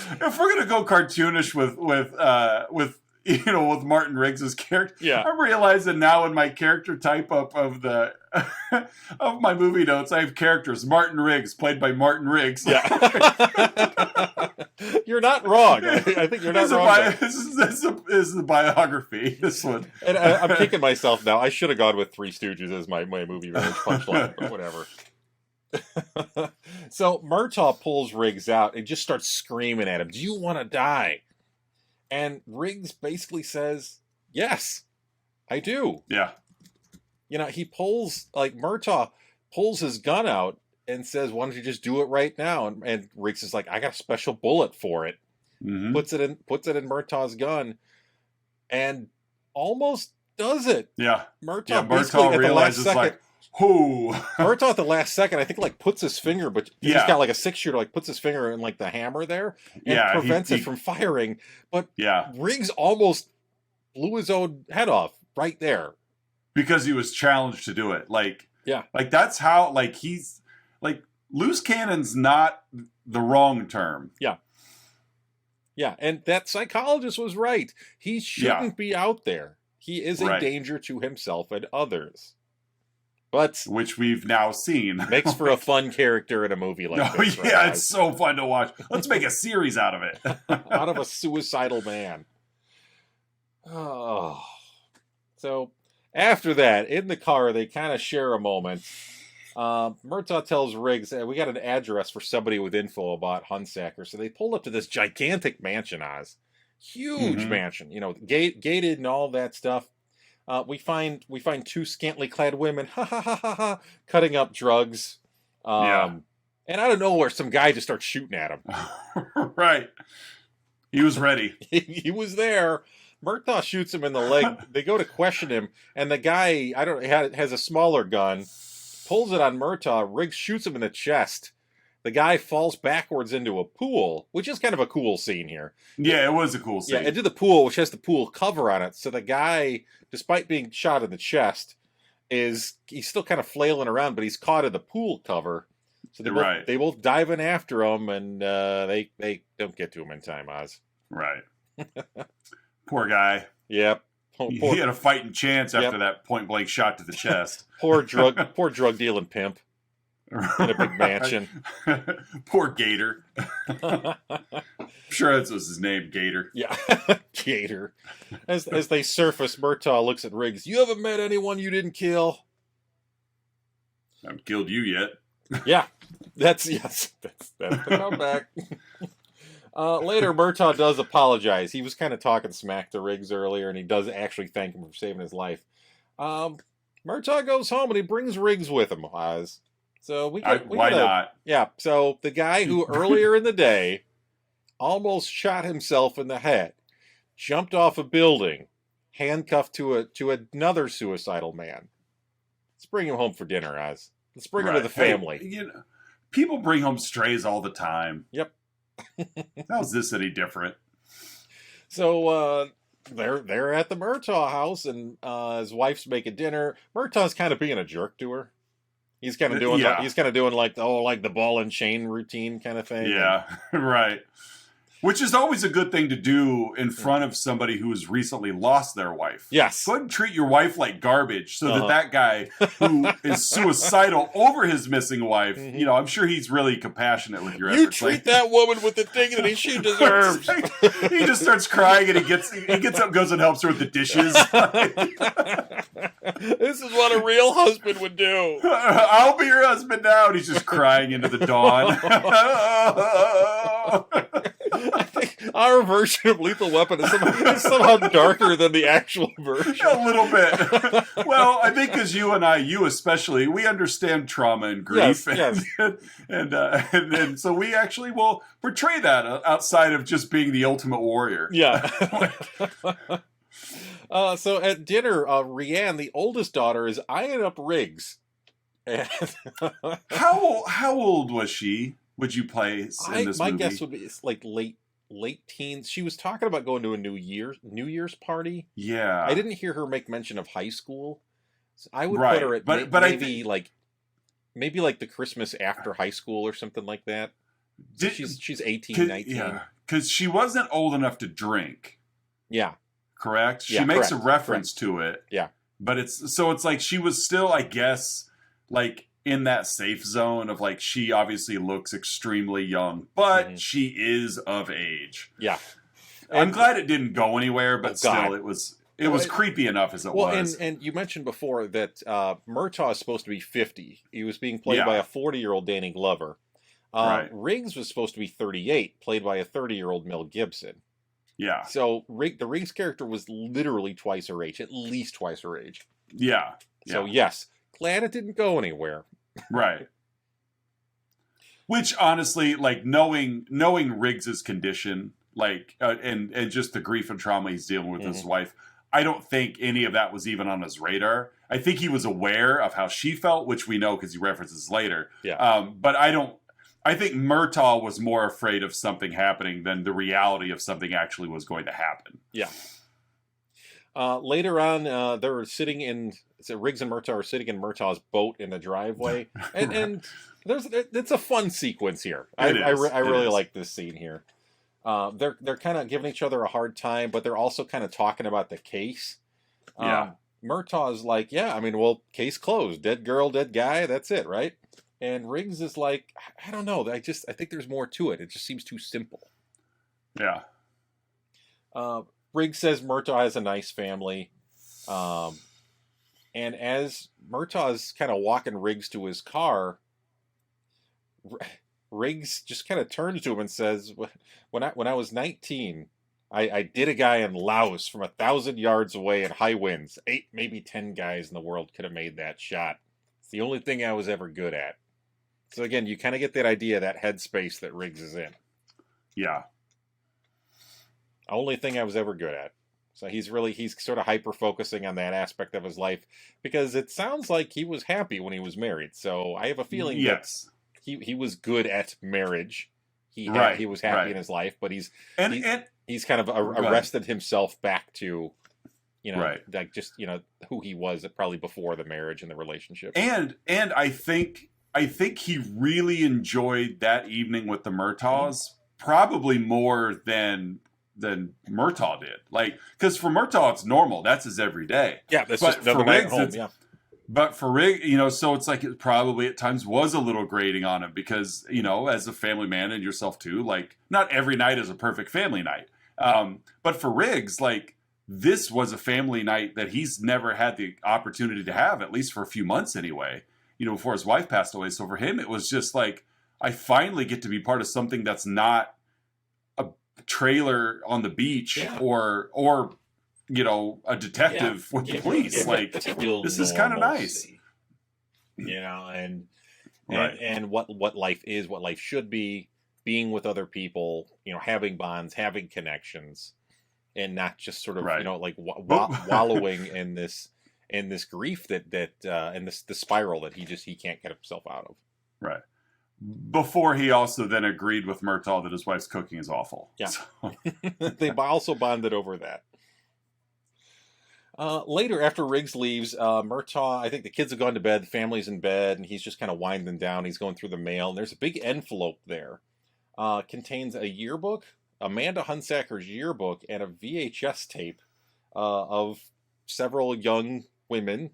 If we're going to go cartoonish with with Martin Riggs' character. Yeah. I'm realizing now in my character type up of the of my movie notes, I have characters. Martin Riggs, played by Martin Riggs. Yeah. You're not wrong. I think you're not wrong. This is the biography, this one. And I'm kicking myself now. I should have gone with Three Stooges as my movie Village punchline, but whatever. So Murtaugh pulls Riggs out and just starts screaming at him, "Do you want to die?" And Riggs says, "Yes, I do." Yeah. He Murtaugh pulls his gun out and says, "Why don't you just do it right now?" And Riggs is like, "I got a special bullet for it." Mm-hmm. Puts it in Murtaugh's gun and almost does it. Yeah. Murtaugh realizes like, who? Murtaugh at the last second, I think, puts his finger, but he's got like a 6-shooter, puts his finger in the hammer there and prevents it from firing. But Riggs almost blew his own head off right there because he was challenged to do it. That's how he's loose cannon's not the wrong term. Yeah, and that psychologist was right. He shouldn't be out there. He is a danger to himself and others. But which we've now seen. Makes for a fun character in a movie like this. Yeah, it's so fun to watch. Let's make a series out of it. Out of a suicidal man. Oh. So, after that, in the car, they kind of share a moment. Murtaugh tells Riggs, we got an address for somebody with info about Hunsacker. So they pulled up to this gigantic mansion, Oz. Huge mansion, gated and all that stuff. We find two scantily clad women, cutting up drugs. And out of nowhere, some guy just starts shooting at him. Right. He was ready. He was there. Murtaugh shoots him in the leg. They go to question him, and the guy, has a smaller gun, pulls it on Murtaugh. Riggs shoots him in the chest. The guy falls backwards into a pool, which is kind of a cool scene here. Yeah, it was a cool scene. Yeah, into the pool, which has the pool cover on it. So the guy, despite being shot in the chest, he's still kind of flailing around, but he's caught in the pool cover. So they both dive in after him, and they don't get to him in time, Oz. Right. Poor guy. Yep. He had a fighting chance after that point blank shot to the chest. Poor drug dealing pimp. In a big mansion. Poor Gator. I'm sure that was his name, Gator. Yeah, Gator. As they surface, Murtaugh looks at Riggs. "You haven't met anyone you didn't kill?" "I haven't killed you yet." Yeah, that's the comeback. Later, Murtaugh does apologize. He was kind of talking smack to Riggs earlier, and he does actually thank him for saving his life. Murtaugh goes home, and he brings Riggs with him, Oz. So why not? Yeah. So the guy who earlier in the day almost shot himself in the head, jumped off a building, handcuffed to another suicidal man. Let's bring him home for dinner, Oz. Let's bring him to the family. Hey, people bring home strays all the time. Yep. How's this any different? So they're at the Murtaugh house, and his wife's making dinner. Murtaugh's kind of being a jerk to her. He's kind of doing the ball and chain routine kind of thing. Yeah, right. Which is always a good thing to do in front of somebody who has recently lost their wife. Yes. Go ahead and treat your wife like garbage so that guy who is suicidal over his missing wife, I'm sure he's really compassionate with your efforts. You treat that woman with the dignity she deserves. He just starts crying and he gets up and goes and helps her with the dishes. This is what a real husband would do. I'll be your husband now. And he's just crying into the dawn. I think our version of Lethal Weapon is somehow darker than the actual version. A little bit. Well, I think because you especially, we understand trauma and grief. Yes. And so we actually will portray that outside of just being the ultimate warrior. Yeah. So at dinner, Rianne, the oldest daughter, is eyeing up Riggs. And How old was she? Would you place in this movie? My guess would be it's like late teens. She was talking about going to a New Year's party. Yeah, I didn't hear her make mention of high school. So I would put her at maybe like the Christmas after high school or something like that. She's 18, 19. Yeah, because she wasn't old enough to drink. Yeah, correct? She Yeah, makes correct, a reference to it. Yeah. But it's like she was still, I guess, like in that safe zone of like she obviously looks extremely young, but she is of age. Yeah. I'm glad it didn't go anywhere, but still God. it was creepy enough as it was. And you mentioned before that Murtaugh is supposed to be 50. He was being played by a 40-year-old Danny Glover. Right. Riggs was supposed to be 38, played by a 30-year-old Mel Gibson. Yeah. So the Riggs character was literally twice her age, at least twice her age. Yeah. So yes, glad it didn't go anywhere. Right. Which honestly, like knowing Riggs's condition, like and just the grief and trauma he's dealing with his wife, I don't think any of that was even on his radar. I think he was aware of how she felt, which we know because he references later. Yeah. But I think Murtaugh was more afraid of something happening than the reality of something actually was going to happen. Yeah. Later on, they're sitting in. So Riggs and Murtaugh are sitting in Murtaugh's boat in the driveway, and it's a fun sequence here. I really like this scene here. They're kind of giving each other a hard time, but they're also kind of talking about the case. Murtaugh's like, yeah, I mean, well, case closed. Dead girl, dead guy. That's it, right? And Riggs is like, I don't know. I think there's more to it. It just seems too simple. Yeah. Riggs says Murtaugh has a nice family. And as Murtaugh's kind of walking Riggs to his car, Riggs just kind of turns to him and says, when I was 19, I did a guy in Laos from 1,000 yards away in high winds. 8, maybe 10 guys in the world could have made that shot. It's the only thing I was ever good at. So again, you kind of get that idea, that headspace that Riggs is in. Yeah. Only thing I was ever good at. So he's sort of hyper-focusing on that aspect of his life because it sounds like he was happy when he was married. So I have a feeling that he was good at marriage. He was happy in his life, but he's kind of arrested himself back to, like just, who he was probably before the marriage and the relationship. And I think he really enjoyed that evening with the Murtaughs probably more than Murtaugh did. Like, because for Murtaugh it's normal, that's his everyday. Yeah, that's just another night at home. Yeah. But for Riggs, so it's like it probably at times was a little grating on him because, as a family man and yourself too, like not every night is a perfect family night. But for Riggs, like this was a family night that he's never had the opportunity to have, at least for a few months anyway, before his wife passed away. So for him, it was just like, I finally get to be part of something that's not a trailer on the beach or a detective with the police. Like, this is kind of nice. And what life is, what life should be, being with other people, having bonds, having connections, and not just sort of, wallowing in this grief that and the spiral that he can't get himself out of. Right. Before he also then agreed with Murtaugh that his wife's cooking is awful. Yeah. So. They also bonded over that. Later, after Riggs leaves, Murtaugh, I think the kids have gone to bed, the family's in bed, and he's just kind of winding down. He's going through the mail, and there's a big envelope there. Contains a yearbook, Amanda Hunsacker's yearbook, and a VHS tape of several young women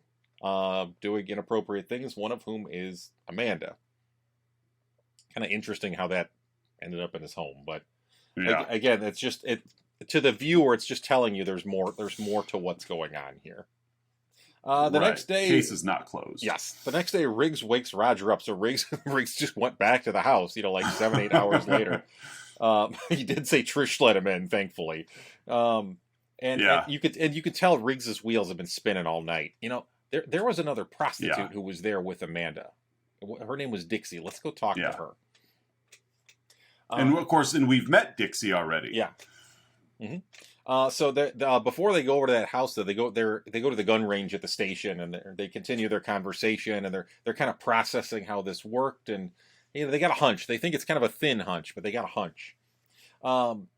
doing inappropriate things, one of whom is Amanda. Kind of interesting how that ended up in his home, but again, it's just to the viewer, it's just telling you there's more to what's going on here. The next day, case is not closed. Yes, the next day, Riggs wakes Roger up. So Riggs just went back to the house. Like 7-8 hours later. He did say Trish let him in, thankfully. And you could tell Riggs's wheels have been spinning all night. There was another prostitute who was there with Amanda. Her name was Dixie. Let's go talk to her. And of course, we've met Dixie already. Yeah. Mm-hmm. So before they go over to that house, they go to the gun range at the station, and they continue their conversation, and they're kind of processing how this worked, and they got a hunch. They think it's kind of a thin hunch, but they got a hunch.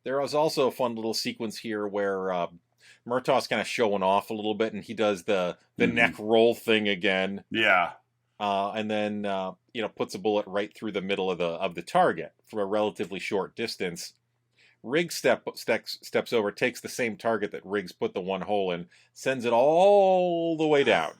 There was also a fun little sequence here where Murtaugh's kind of showing off a little bit, and he does the neck roll thing again. Yeah. And then puts a bullet right through the middle of the target from a relatively short distance. Riggs steps over, takes the same target that Riggs put the one hole in, sends it all the way down.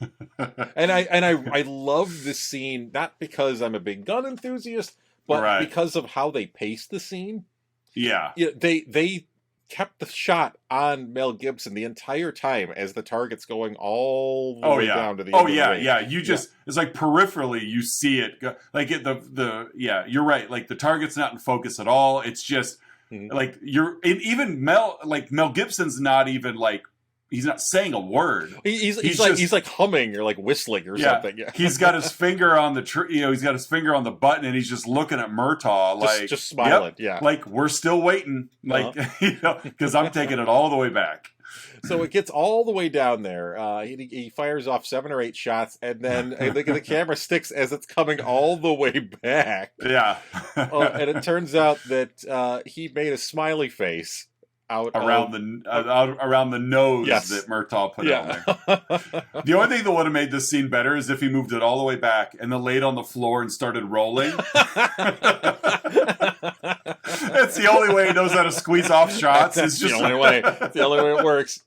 And I love this scene, not because I'm a big gun enthusiast, but because of how they paced the scene. Yeah. They kept the shot on Mel Gibson the entire time as the target's going all the way down to the end of the range. Yeah. You just it's like peripherally you see it go, like you're right. Like the target's not in focus at all. It's just like even Mel Gibson's not even like he's not saying a word. He's like humming or like whistling or something. Yeah. He's got his finger on the he's got his finger on the button and he's just looking at Murtaugh just smiling. Yep, like we're still waiting, like because I'm taking it all the way back. So it gets all the way down there. He fires off 7 or 8 shots, and then the camera sticks as it's coming all the way back. Yeah. And it turns out that he made a smiley face around the nose that Murtaugh put on there. The only thing that would have made this scene better is if he moved it all the way back and then laid on the floor and started rolling. That's the only way he knows how to squeeze off shots. That's the only way. It's the only way it works.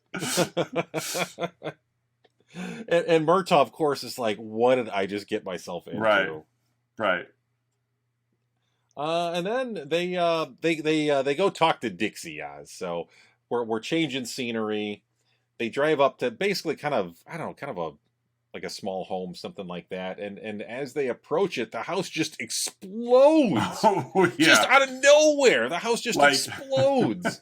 and Murtaugh, of course, is like, "What did I just get myself into?" Right. And then they go talk to Dixie. So we're changing scenery. They drive up to basically kind of a small home, something like that. And as they approach it, the house just explodes. Oh, yeah. Just out of nowhere, the house just explodes.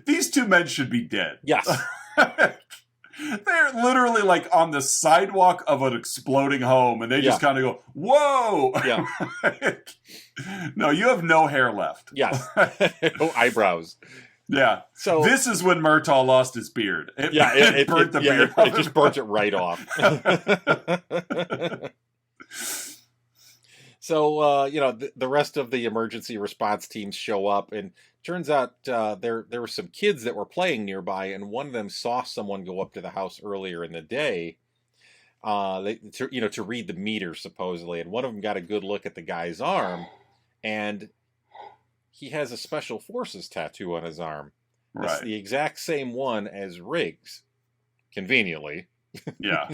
These two men should be dead. Yes. They're literally like on the sidewalk of an exploding home, and they just kind of go, "Whoa!" Yeah. No, you have no hair left. Yes. No eyebrows. Yeah. So this is when Murtaugh lost his beard. It burnt the beard. It just burnt it right off. So the rest of the emergency response teams show up, and turns out there were some kids that were playing nearby, and one of them saw someone go up to the house earlier in the day, to read the meter supposedly, and one of them got a good look at the guy's arm, and he has a Special Forces tattoo on his arm. Right. It's the exact same one as Riggs, conveniently. Yeah.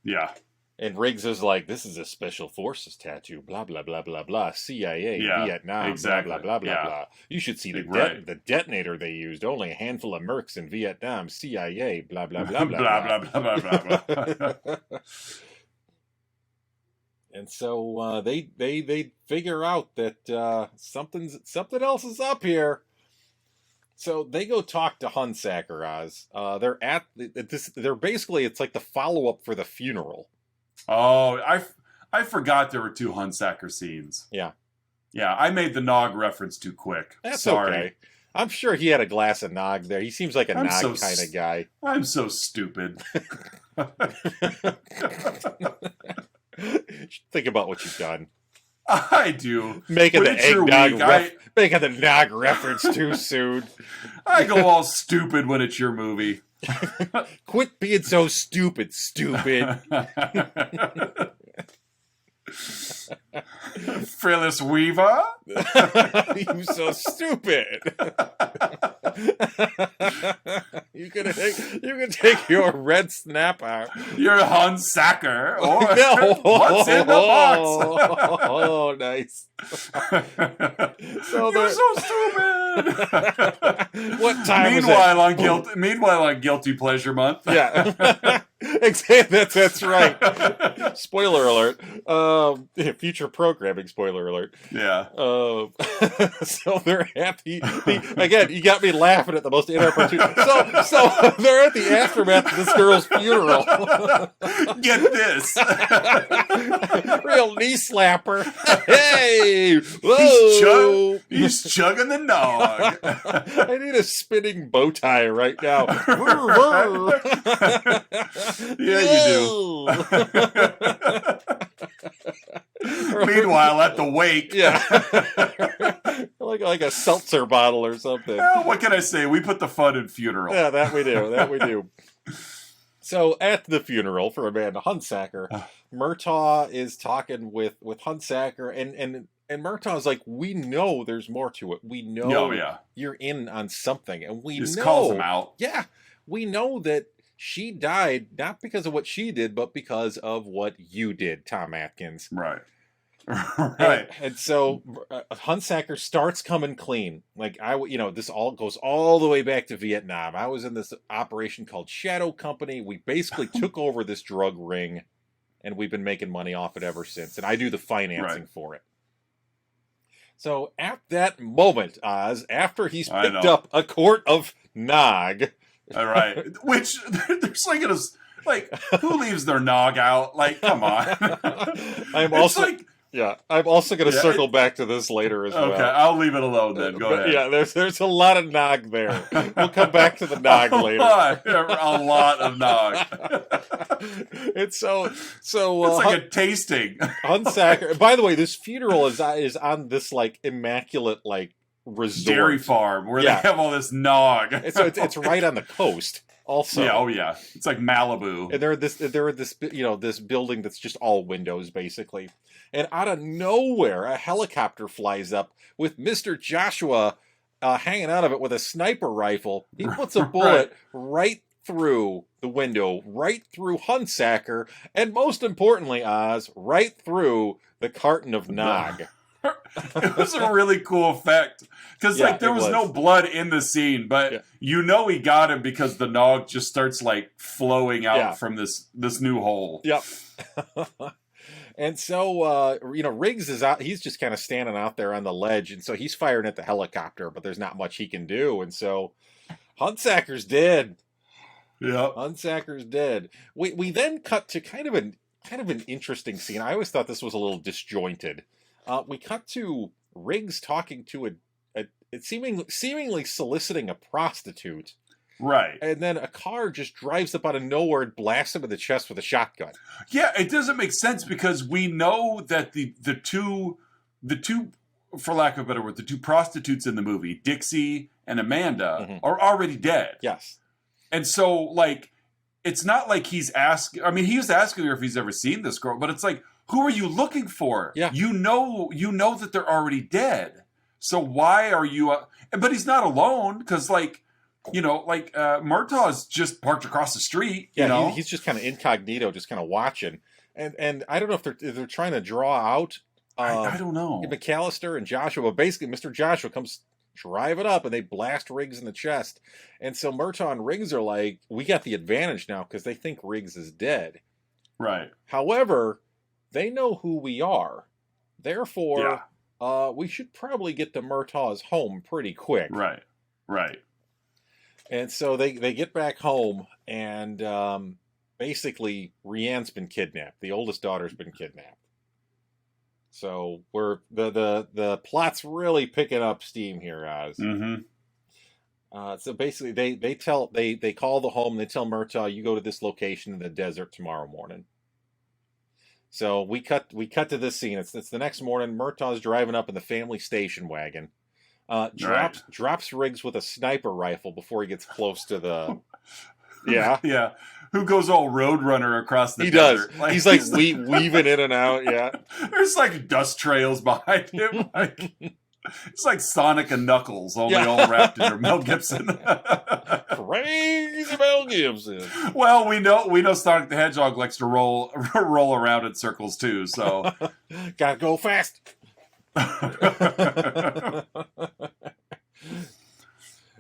Yeah. And Riggs is like, "This is a Special Forces tattoo, blah, blah, blah, blah, blah, CIA, Vietnam, exactly. blah, blah, blah, blah, blah. You should see the detonator they used. Only a handful of mercs in Vietnam, CIA, blah, blah, blah, blah, blah, blah, blah, blah, blah. And so they figure out that something else is up here. So they go talk to Hunsaker Oz. They're at this. They're basically, it's like the follow up for the funeral. Oh, I forgot there were 2 Hunsaker scenes. Yeah. Yeah, I made the Nog reference too quick. That's Sorry. Okay. I'm sure he had a glass of Nog there. He seems like a Nog kind of guy. I'm so stupid. Think about what you've done. I do. Making the Nog reference too soon. I go all stupid when it's your movie. Quit being so stupid. Phyllis Weaver? You so stupid. You can take your red snapper. Your Hunsaker. What's in the box? Oh, nice. You're so stupid. What time Meanwhile, on Guilty Pleasure Month. Yeah. That's right. Spoiler alert. Future programming spoiler alert. Yeah. So they're at again, you got me laughing at the most inopportune. So they're at the aftermath of this girl's funeral. Get this. Real knee slapper. Hey! Whoa! He's chugging the Nog. I need a spinning bow tie right now. Yeah, you do. Meanwhile, at the wake. Yeah. like a seltzer bottle or something. Well, what can I say? We put the fun in funeral. Yeah, that we do. So at the funeral for Amanda Hunsaker, Murtaugh is talking with Hunsaker, and And Murtaugh's like, we know there's more to it. We know you're in on something. And we just know. Calls him out. Yeah. We know that she died not because of what she did, but because of what you did, Tom Atkins. Right. Right. And so Hunsaker starts coming clean. Like, this all goes all the way back to Vietnam. I was in this operation called Shadow Company. We basically took over this drug ring, and we've been making money off it ever since. And I do the financing for it. So at that moment, Oz, after he's picked up a quart of nog. All right. Which they're slinging us. Like, who leaves their nog out? Like, come on. I'm also going to circle back to this later as well. Okay, I'll leave it alone then. Go ahead. Yeah, there's a lot of nog there. We'll come back to the nog later. A lot of nog. It's so it's like a tasting. Hunsaker. By the way, this funeral is on this like immaculate like resort dairy farm where they have all this nog. So it's right on the coast. Also, it's like Malibu, and they're this this building that's just all windows basically, and out of nowhere a helicopter flies up with Mr. Joshua hanging out of it with a sniper rifle. He puts a bullet right through the window, right through Hunsaker, and most importantly, Oz, right through the carton of nog. It was a really cool effect because there was no blood in the scene, but he got him because the nog just starts like flowing out from this new hole. Yep. And so Riggs is out. He's just kind of standing out there on the ledge, and so he's firing at the helicopter, but there's not much he can do, and so Hunsaker's dead. Yeah, Hunsaker's dead. We then cut to kind of an interesting scene. I always thought this was a little disjointed. We cut to Riggs talking to a seemingly soliciting a prostitute. Right. And then a car just drives up out of nowhere and blasts him in the chest with a shotgun. Yeah, it doesn't make sense because we know that the two, for lack of a better word, the two prostitutes in the movie, Dixie and Amanda, are already dead. Yes. And so, like, it's not like he's asking... I mean, he was asking her if he's ever seen this girl, but it's like, who are you looking for? Yeah. You know that they're already dead. So why are you... But he's not alone, because, Murtaugh's just parked across the street, he's just kind of incognito, just kind of watching. And I don't know if they're trying to draw out... I don't know. McAllister and Joshua, but basically Mr. Joshua comes driving up and they blast Riggs in the chest. And so Murtaugh and Riggs are like, we got the advantage now because they think Riggs is dead. Right. However, they know who we are. Therefore, we should probably get to Murtaugh's home pretty quick. Right. Right. And so they get back home and basically Rhiann's been kidnapped. The oldest daughter's been kidnapped. So we're the plot's really picking up steam here, Oz. Mm-hmm. So basically, they call the home. They tell Murtaugh, you go to this location in the desert tomorrow morning. So we cut to this scene. It's the next morning. Murtaugh's driving up in the family station wagon. Drops Riggs with a sniper rifle before he gets close to the. Yeah. Who goes all Roadrunner across the He desert? does. He's like weaving in and out, yeah. There's like dust trails behind him. It's like Sonic and Knuckles, only all wrapped in Mel Gibson. Crazy Mel Gibson. Well, we know Sonic the Hedgehog likes to roll around in circles too, so. Gotta go fast.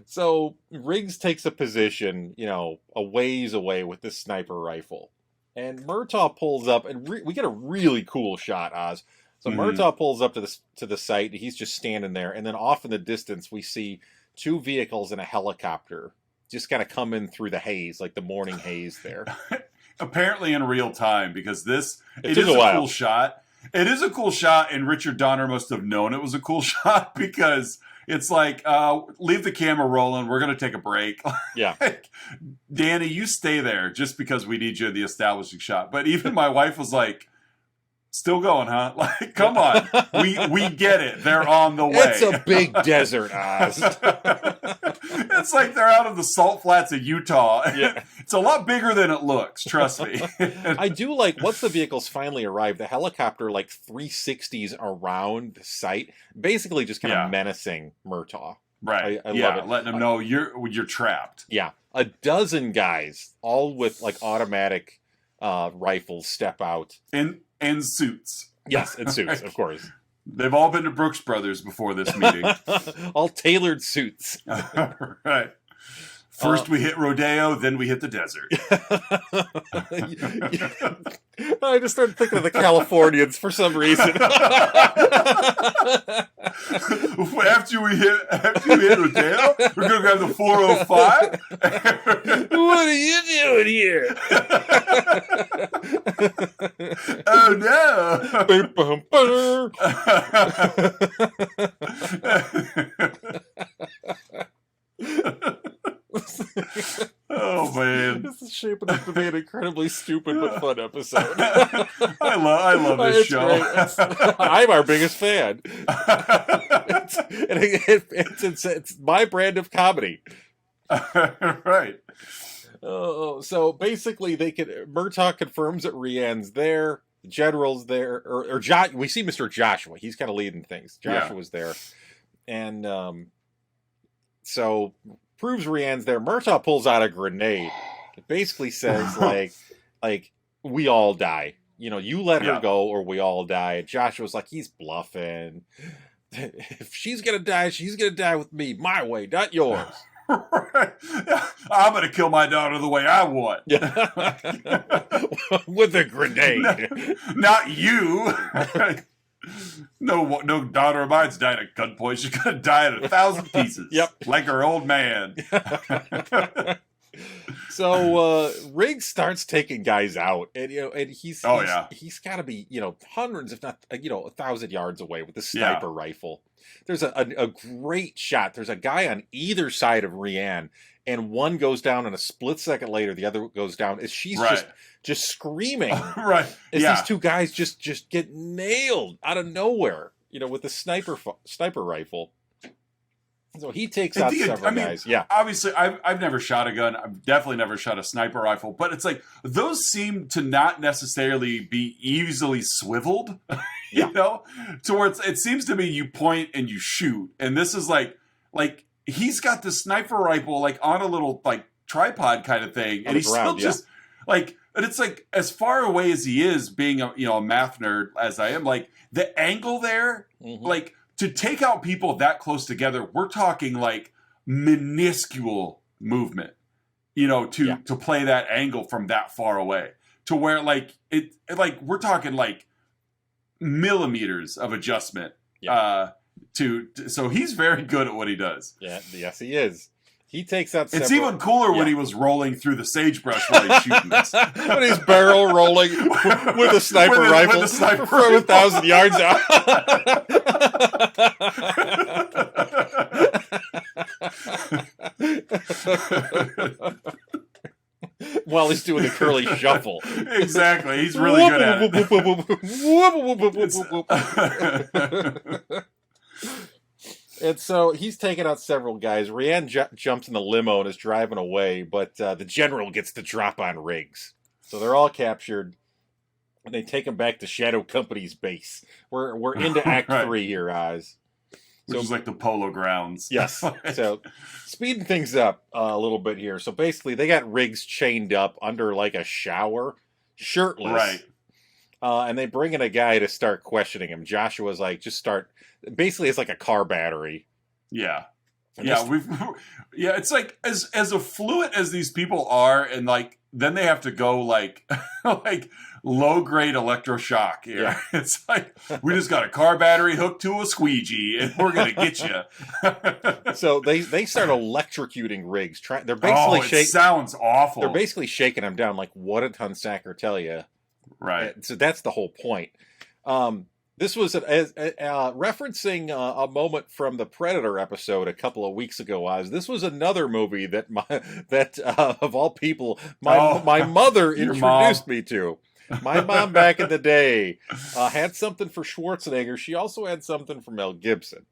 So Riggs takes a position, a ways away with this sniper rifle. And Murtaugh pulls up, and we get a really cool shot, Oz. So Murtaugh pulls up to the site, and he's just standing there. And then off in the distance, we see two vehicles and a helicopter just kind of come in through the haze, like the morning haze there. Apparently in real time, because it took is a while. Cool shot. It is a cool shot, and Richard Donner must have known it was a cool shot because... It's like, leave the camera rolling. We're going to take a break. Yeah. Danny, you stay there just because we need you in the establishing shot. But even my wife was like, still going, huh? Like, come on. We get it. They're on the way. It's a big desert, Oz. It's like they're out of the salt flats of Utah. Yeah. It's a lot bigger than it looks, trust me. I do like, once the vehicles finally arrive, the helicopter, like, 360s around the site, basically just kind of menacing Murtaugh. Right. I love it. Letting them know you're trapped. Yeah. A dozen guys, all with, like, automatic rifles, step out. In suits. Yes, in suits, of course. They've all been to Brooks Brothers before this meeting. All tailored suits. Right. First we hit rodeo, then we hit the desert. I just started thinking of the Californians for some reason. After we hit rodeo, we're gonna grab the 405. What are you doing here? Oh no! Oh man, this is shaping up to be an incredibly stupid but fun episode. I love this show. I'm our biggest fan. It's my brand of comedy. Right. Oh, so basically, Murtaugh confirms that Rianne's there. The general's there, or we see Mr. Joshua. He's kind of leading things. Joshua's there, and so proves Rianne's there. Murtaugh pulls out a grenade. It basically says like we all die. You know, you let her go, or we all die. And Joshua's like, he's bluffing. If she's gonna die with me, my way, not yours. Right. I'm going to kill my daughter the way I want. With a grenade. Not you. No daughter of mine's died at gunpoint. She's going to die in 1,000 pieces. Yep. Like her old man. So Riggs starts taking guys out, and he's got to be hundreds, if not 1,000 yards away with the sniper rifle. There's a great shot. There's a guy on either side of Rianne, and one goes down, and a split second later, the other goes down. As she's just screaming, right? As these two guys just get nailed out of nowhere, with the sniper rifle. So he takes out several guys. Yeah. Obviously, I've never shot a gun. I've definitely never shot a sniper rifle. But it's like, those seem to not necessarily be easily swiveled, to where it seems to be you point and you shoot. And this is like he's got the sniper rifle like on a little like tripod kind of thing. And he's still just like, and it's like, as far away as he is, being a math nerd as I am, like the angle there, like, to take out people that close together, we're talking like minuscule movement, to play that angle from that far away, to where we're talking like millimeters of adjustment. So he's very good at what he does. Yeah, yes, he is. He takes out several... It's even cooler when he was rolling through the sagebrush while he's shooting this. When he's barrel rolling with a sniper rifle from 1,000 yards out. While he's doing the curly shuffle. Exactly. He's really good at it. And so he's taking out several guys. Rianne jumps in the limo and is driving away, but the general gets the drop on Riggs. So they're all captured, and they take him back to Shadow Company's base. We're into Act 3 here, Oz. Which is like the Polo Grounds. Yes. So speeding things up a little bit here. So basically, they got Riggs chained up under like a shower, shirtless. Right. And they bring in a guy to start questioning him. Joshua's like, basically it's like a car battery. Yeah. It's like as affluent as these people are, and like then they have to go like low grade electroshock here. Yeah. It's like, we just got a car battery hooked to a squeegee and we're gonna get you. So they start electrocuting Riggs. They're basically it sounds awful. They're basically shaking him down. Like, what did Hunsacker tell you? Right. So that's the whole point. This was referencing a moment from the Predator episode a couple of weeks ago. This was another movie that of all people, my mother introduced me to. My mom back in the day had something for Schwarzenegger. She also had something for Mel Gibson.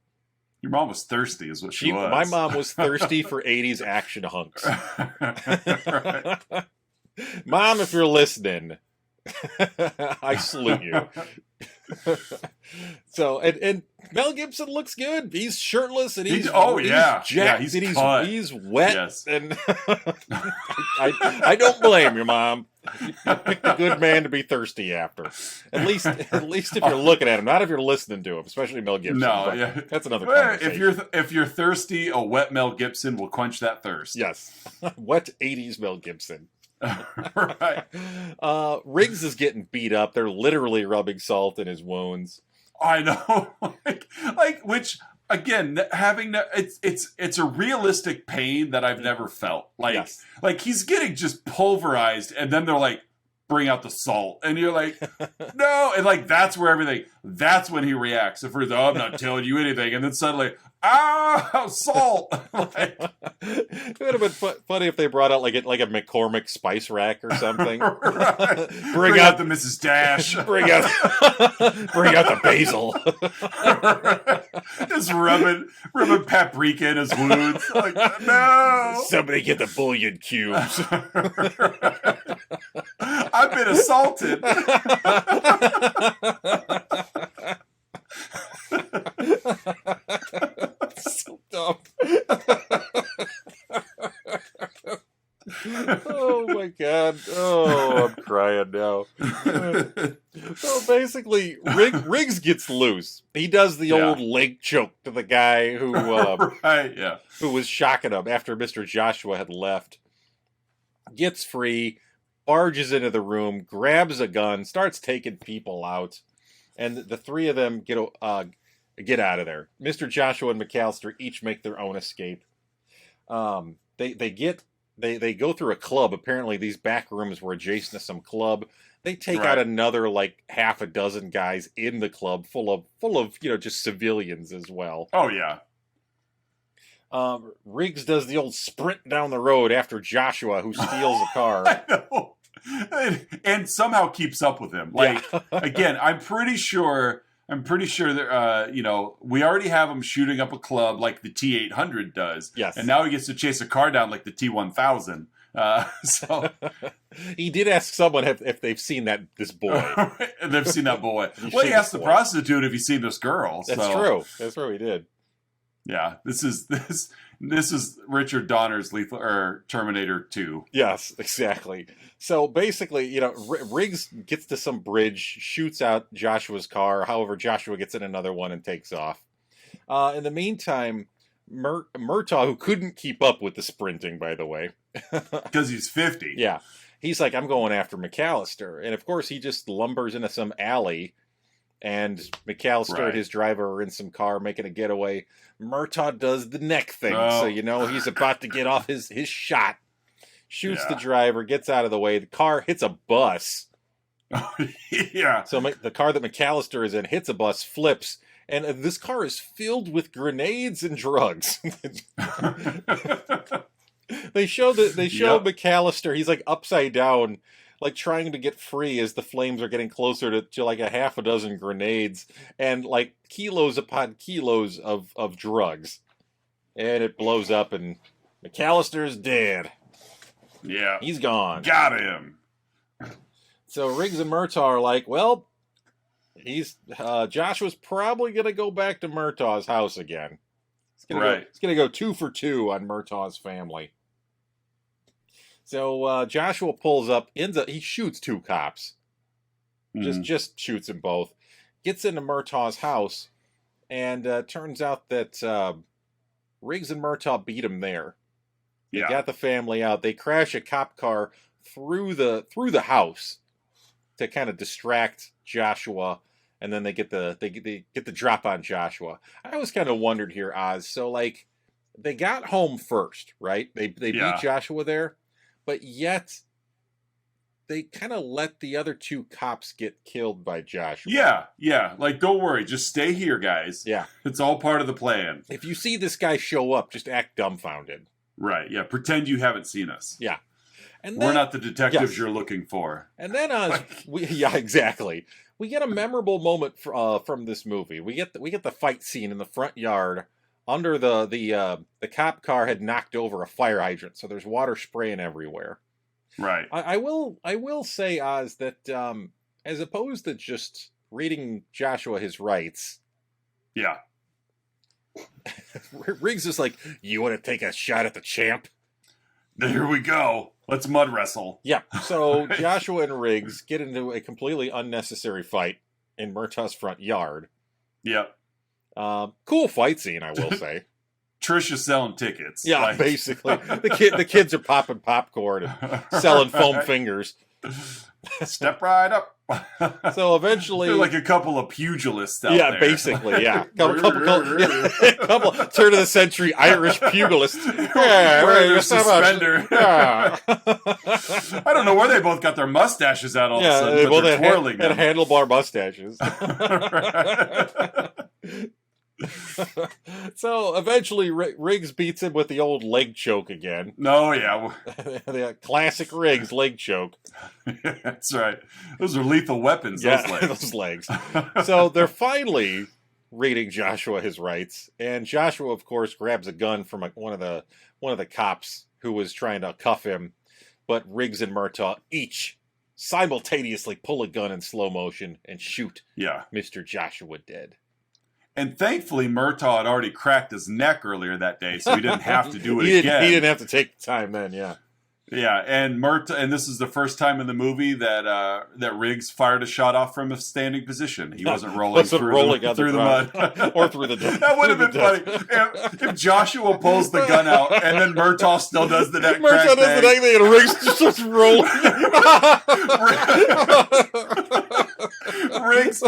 Your mom was thirsty, is what she was. My mom was thirsty for 80s action hunks. Right. Mom, if you're listening, I salute you. So, and Mel Gibson looks good. He's shirtless and he's jacked and he's wet. Yes. And I don't blame your mom. You picked a good man to be thirsty after. At least if you're looking at him, not if you're listening to him, especially Mel Gibson. No, yeah, that's another conversation. If you're thirsty, a wet Mel Gibson will quench that thirst. Yes, wet 80s Mel Gibson. Right. Riggs is getting beat up. They're literally rubbing salt in his wounds. I know, like which again, it's a realistic pain that I've never felt. Like, yes. Like he's getting just pulverized, and then they're like, bring out the salt, and you're like, no, and like that's when he reacts. At first, I'm not telling you anything, and then suddenly, salt. Like, it would have been funny if they brought out like a McCormick spice rack or something. Right. Bring out the Mrs. Dash. bring out the basil. Just rubbing paprika in his wounds. Like, no. Somebody get the bouillon cubes. I've been assaulted. So dumb. Oh my god. Oh, I'm crying now. So basically, Riggs gets loose. He does the old leg choke to the guy who who was shocking him after Mr. Joshua had left. Gets free, barges into the room, grabs a gun, starts taking people out, and the three of them get out of there. Mr. Joshua and McAllister each make their own escape. They go through a club. Apparently, these back rooms were adjacent to some club. They take out another like half a dozen guys in the club, full of just civilians as well. Oh yeah. Riggs does the old sprint down the road after Joshua, who steals a car. I know. And somehow keeps up with him. Like again, I'm pretty sure that we already have him shooting up a club like the T-800 does. Yes. And now he gets to chase a car down like the T-1000. So he did ask someone if they've seen this boy. And they've seen that boy. Well, he asked the prostitute if he's seen this girl. That's true. That's true. He did. Yeah, this is Richard Donner's Terminator 2. Yes, exactly. So basically, Riggs gets to some bridge, shoots out Joshua's car. However, Joshua gets in another one and takes off. In the meantime, Murtaugh, who couldn't keep up with the sprinting, by the way, because he's 50. Yeah, he's like, I'm going after McAllister, and of course he just lumbers into some alley. And McAllister and his driver are in some car making a getaway. Murtaugh does the neck thing, so he's about to get off his shot. Shoots the driver, gets out of the way. The car hits a bus. Yeah. So the car that McAllister is in hits a bus, flips, and this car is filled with grenades and drugs. They show McAllister. He's like upside down, like trying to get free as the flames are getting closer to like a half a dozen grenades and like kilos upon kilos of drugs. And it blows up and McAllister's dead. Yeah. He's gone. Got him. So Riggs and Murtaugh are like, well, Joshua's probably going to go back to Murtaugh's house again. He's going to go 2 for 2 on Murtaugh's family. So Joshua pulls up, he shoots 2 cops. Just shoots them both. Gets into Murtaugh's house, and turns out that Riggs and Murtaugh beat him there. They got the family out. They crash a cop car through the house to kind of distract Joshua, and then they get the drop on Joshua. I always kind of wondered here, Oz. So like they got home first, right? They beat Joshua there. But yet, they kind of let the other 2 cops get killed by Joshua. Yeah. Like, don't worry. Just stay here, guys. Yeah. It's all part of the plan. If you see this guy show up, just act dumbfounded. Right, yeah. Pretend you haven't seen us. Yeah. And we're not the detectives you're looking for. And then, exactly. We get a memorable moment from this movie. We get the fight scene in the front yard under the cop car had knocked over a fire hydrant, so there's water spraying everywhere. Right. I will say, Oz, that as opposed to just reading Joshua his rights, Yeah. Riggs is like, you want to take a shot at the champ? Here we go. Let's mud wrestle. Yeah. So Joshua and Riggs get into a completely unnecessary fight in Murtaugh's front yard. Yep. Cool fight scene, I will say. Trisha's selling tickets. Yeah, like... basically. The kids are popping popcorn and selling foam fingers. Step right up. So eventually, they're like a couple of pugilists out there. Yeah, basically, yeah. Couple turn of the century Irish pugilists. Yeah, wearing their suspender. Yeah. I don't know where they both got their mustaches out all of a sudden, they but both they're twirling had them. handlebar mustaches. So eventually Riggs beats him with the old leg choke again. No, yeah. The classic Riggs leg choke. That's right. Those are lethal weapons, Yeah, those legs. those legs. So they're finally reading Joshua his rights, and Joshua, of course, grabs a gun from one of the cops who was trying to cuff him, but Riggs and Murtaugh each simultaneously pull a gun in slow motion and shoot Mr. Joshua dead. And thankfully, Murtaugh had already cracked his neck earlier that day, so he didn't have to do it again. He didn't have to take the time then, yeah. Yeah, and this is the first time in the movie that Riggs fired a shot off from a standing position. He wasn't rolling through the mud. Or through the door. That would have been funny. If Joshua pulls the gun out and then Murtaugh still does the neck crack Murtaugh does the neck thing and Riggs just starts rolling. Riggs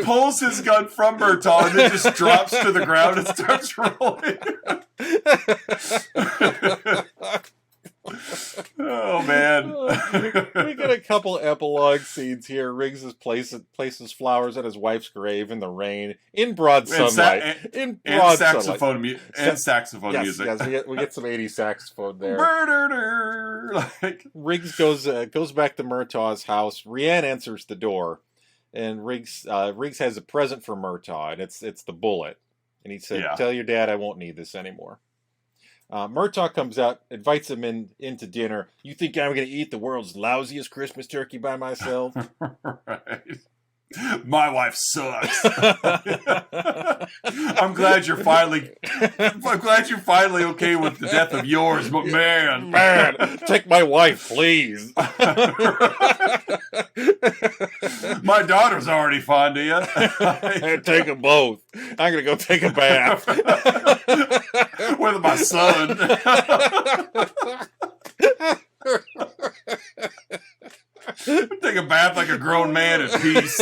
pulls his gun from Murtaugh and then just drops to the ground and starts rolling. Oh man. We get a couple epilogue scenes here. Riggs places flowers at his wife's grave in the rain, in broad sunlight. And saxophone music. Yes, we get some 80s saxophone there. Riggs goes back to Murtaugh's house. Rhiann answers the door, and Riggs has a present for Murtaugh, and it's the bullet. And he said, "Tell your dad I won't need this anymore." Murtaugh comes out, invites him into dinner. You think I'm going to eat the world's lousiest Christmas turkey by myself? Right. My wife sucks. I'm glad you're finally okay with the death of yours, but man, take my wife, please. My daughter's already fond of you. Take them both. I'm gonna go take a bath with my son. Take a bath like a grown man in peace.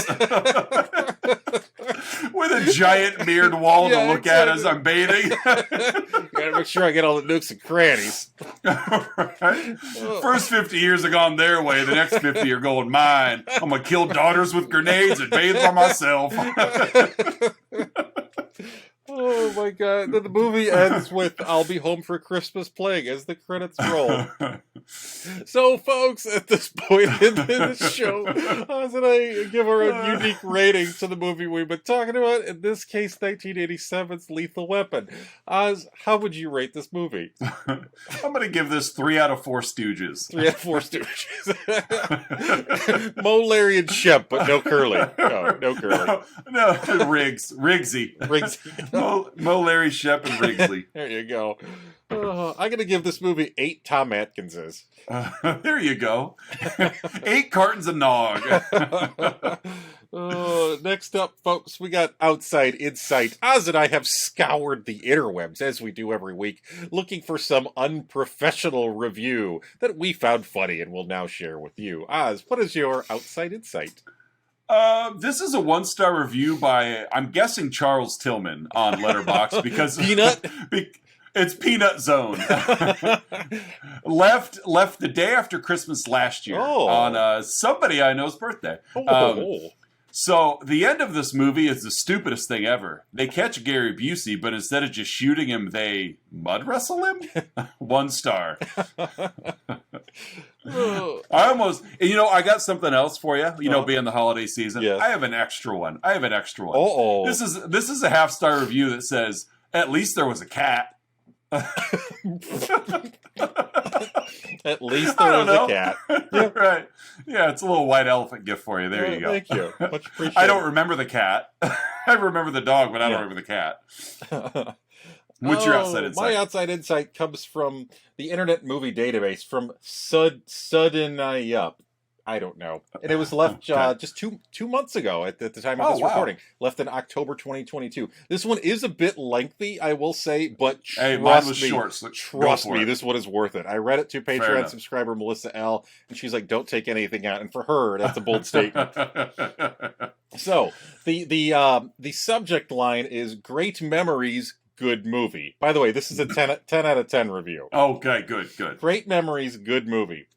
With a giant mirrored wall to look at as I'm bathing. Gotta make sure I get all the nooks and crannies. Right? First 50 years have gone their way. The next 50 are going mine. I'm going to kill daughters with grenades and bathe by myself. Oh my god. Then the movie ends with "I'll be home for Christmas" playing as the credits roll. So folks, at this point in the show, Oz and I give our own unique rating to the movie we've been talking about. In this case, 1987's Lethal Weapon. Oz, how would you rate this movie? I'm going to give this 3 out of 4 Stooges. 3 out of 4 Stooges. Mo, Larry, and Shep, but no Curly. No Curly. No, Riggsy. Mo, Larry, Shep, and Riggsley. There you go. I'm going to give this movie 8 Tom Atkinses. There you go. 8 cartons of nog. Next up, folks, we got Outside Insight. Oz and I have scoured the interwebs, as we do every week, looking for some unprofessional review that we found funny and will now share with you. Oz, what is your Outside Insight? This is a 1-star review by, I'm guessing, Charles Tillman on Letterboxd because Peanut. It's Peanut Zone. left the day after Christmas last year on somebody I know's birthday. So the end of this movie is the stupidest thing ever. They catch Gary Busey, but instead of just shooting him, they mud wrestle him. 1 star. I got something else for you. Being the holiday season, I have an extra one. Uh-oh. This is a half-star review that says, At least there was a cat. At least there was a cat. Yeah. Right. Yeah, it's a little white elephant gift for you. There you go. Thank you. Much appreciated. I don't remember the cat. I remember the dog, but I don't remember the cat. What's your outside insight? My outside insight comes from the Internet Movie Database from Sudden Up. I don't know. And it was left just two months ago at the time of this recording. Left in October 2022. This one is a bit lengthy, I will say, but mine was short. So trust me, this one is worth it. I read it to Patreon subscriber Melissa L, and she's like, "Don't take anything out." And for her, that's a bold statement. So the subject line is "Great Memories, Good Movie." By the way, this is a 10 out of 10 review. Okay, good. Great Memories, Good Movie.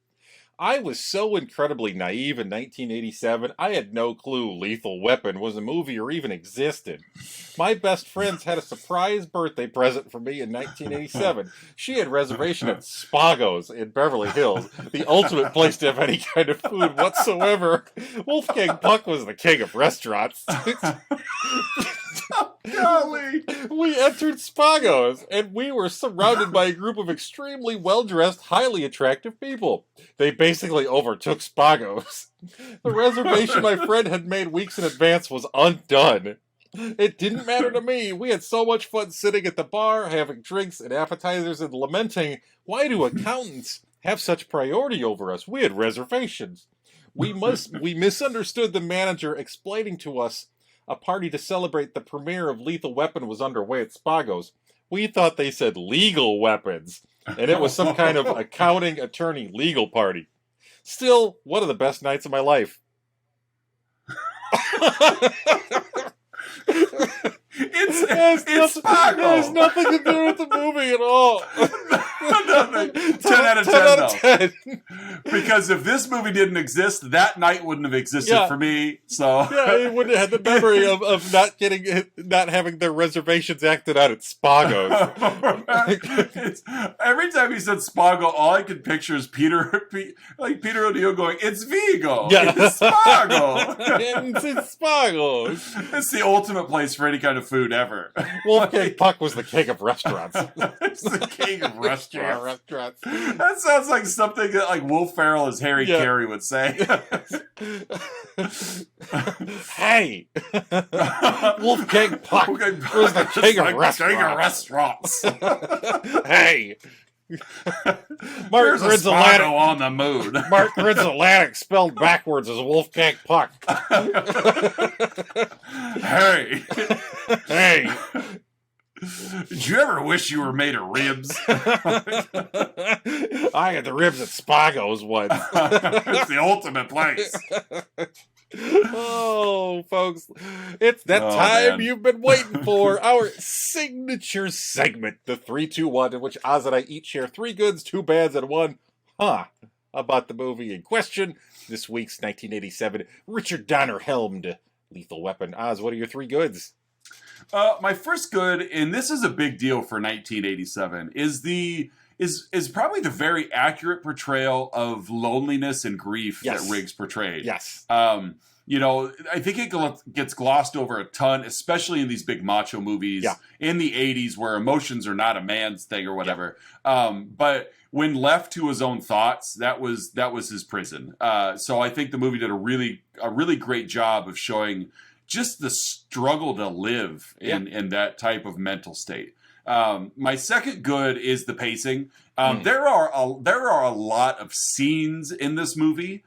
I was so incredibly naive in 1987, I had no clue Lethal Weapon was a movie or even existed. My best friends had a surprise birthday present for me in 1987. She had reservation at Spago's in Beverly Hills, the ultimate place to have any kind of food whatsoever. Wolfgang Puck was the king of restaurants. Golly. We entered Spago's, and we were surrounded by a group of extremely well-dressed, highly attractive people. They basically overtook Spago's. The reservation my friend had made weeks in advance was undone. It didn't matter to me. We had so much fun sitting at the bar, having drinks and appetizers, and lamenting, why do accountants have such priority over us? We had reservations. We misunderstood the manager explaining to us a party to celebrate the premiere of Lethal Weapon was underway at Spago's. We thought they said legal weapons, and it was some kind of accounting attorney legal party. Still, one of the best nights of my life. It's Spago. It has nothing to do with the movie at all. Nothing. 10 out of 10, out of 10. Because if this movie didn't exist, that night wouldn't have existed for me. So yeah, he wouldn't have had the memory of not having their reservations acted out at Spago's. Every time he said Spago, all I could picture is Peter O'Neill going, "It's Vigo. Yeah. It's Spago. It's Spago's. It's the ultimate place for any kind of food ever." Wolfgang Puck was the king of restaurants. It's the king of restaurants. That sounds like something that like Will Ferrell as Harry Carey would say. Hey, Wolfgang Puck was the king of restaurants. Hey. Mark Rizzolattic on the mood. Mark Rizzolattic spelled backwards as Wolfgang Puck. Hey. Hey. Did you ever wish you were made of ribs? I had the ribs at Spago's once. It's the ultimate place. Oh, folks, it's that time you've been waiting for. Our signature segment, the 3-2-1, in which Oz and I each share 3 goods, 2 bads, and 1 about the movie in question. This week's 1987 Richard Donner helmed Lethal Weapon. Oz, what are your 3 goods? My first good, and this is a big deal for 1987, is probably the very accurate portrayal of loneliness and grief that Riggs portrayed. Yes. You know, I think it gets glossed over a ton, especially in these big macho movies in the 80s where emotions are not a man's thing or whatever. But when left to his own thoughts, that was his prison. So I think the movie did a really great job of showing just the struggle to live in that type of mental state. My second good is the pacing. There are a lot of scenes in this movie.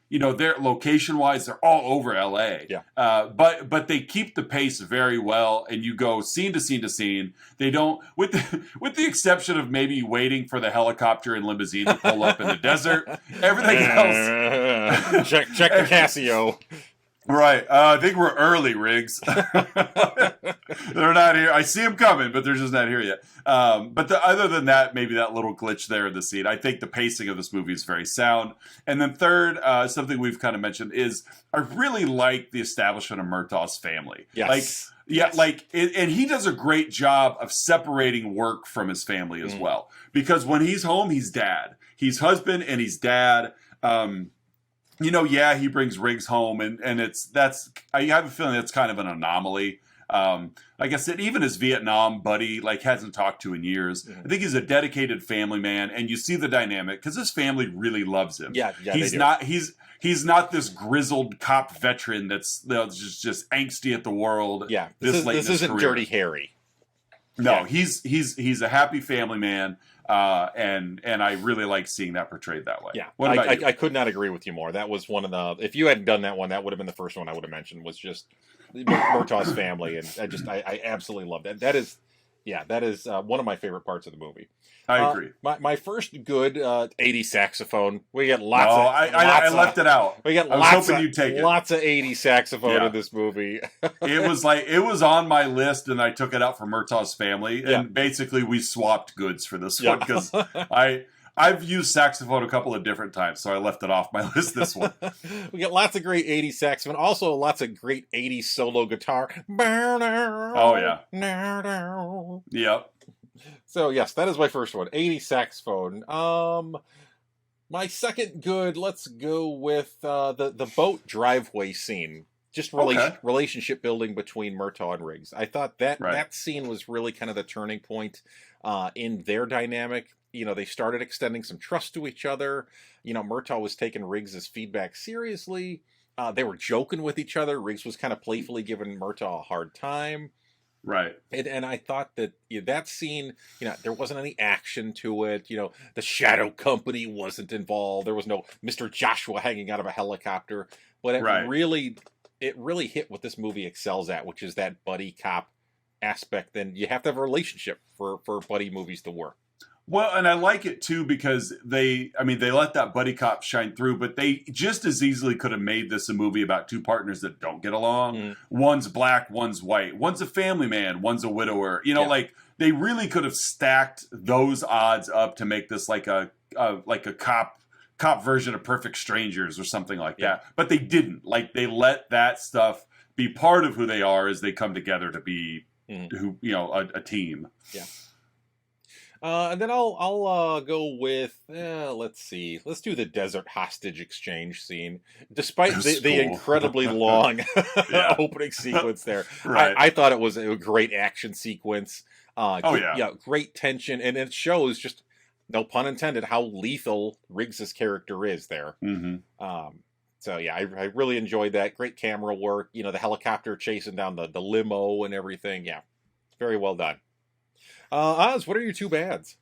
You know, they're location-wise, they're all over LA. Yeah. But they keep the pace very well, and you go scene to scene to scene. They don't, with the exception of maybe waiting for the helicopter and limousine to pull up in the desert. Everything else. Check the Casio. Right. I think we're early, Riggs. They're not here. I see them coming, but they're just not here yet. But other than that, maybe that little glitch there in the scene, I think the pacing of this movie is very sound. And then third, something we've kind of mentioned is I really like the establishment of Murtaugh's family. Yes. And he does a great job of separating work from his family as well. Because when he's home, he's dad. He's husband and he's dad. You know, he brings Riggs home, and I have a feeling that's kind of an anomaly. Like I said, even his Vietnam buddy, like, hasn't talked to in years. I think he's a dedicated family man, and you see the dynamic because his family really loves him. Yeah, he's not. He's not this grizzled cop veteran that's just angsty at the world. Yeah, this isn't career. Dirty Harry. No, he's a happy family man, and I really like seeing that portrayed that way. Yeah, what about you? I could not agree with you more. That was one of the. If you hadn't done that one, that would have been the first one I would have mentioned. Was just Murtaugh's family, and I absolutely love that. That is one of my favorite parts of the movie. I agree. My first good 80s saxophone. We get lots. I left it out. We got lots of 80s saxophone in this movie. it was on my list, and I took it out for Murtaugh's family, and basically we swapped goods for this one because I've used saxophone a couple of different times, so I left it off my list this one. We got lots of great 80s saxophone. Also, lots of great 80s solo guitar. Oh, yeah. Yep. So, yes, that is my first one. 80s saxophone. My second good, let's go with the boat driveway scene. Just relationship building between Murtaugh and Riggs. I thought that scene was really kind of the turning point in their dynamic. You know, they started extending some trust to each other. You know, Murtaugh was taking Riggs' feedback seriously. They were joking with each other. Riggs was kind of playfully giving Murtaugh a hard time. Right. And I thought that that scene, you know, there wasn't any action to it. You know, the Shadow Company wasn't involved. There was no Mr. Joshua hanging out of a helicopter. But it really hit what this movie excels at, which is that buddy cop aspect. Then you have to have a relationship for buddy movies to work. Well, and I like it too because they let that buddy cop shine through, but they just as easily could have made this a movie about two partners that don't get along. Mm. One's black, one's white. One's a family man, one's a widower. You know, like they really could have stacked those odds up to make this like a cop version of Perfect Strangers or something like that. But they didn't. Like they let that stuff be part of who they are as they come together to be a team. Yeah. And then I'll go with let's see. Let's do the desert hostage exchange scene. Despite the incredibly long opening sequence there, I thought it was a great action sequence. Great tension, and it shows just, no pun intended, how lethal Riggs' character is there. Mm-hmm. So yeah, I really enjoyed that. Great camera work. You know, the helicopter chasing down the limo and everything. Yeah, very well done. Oz, what are your two bads?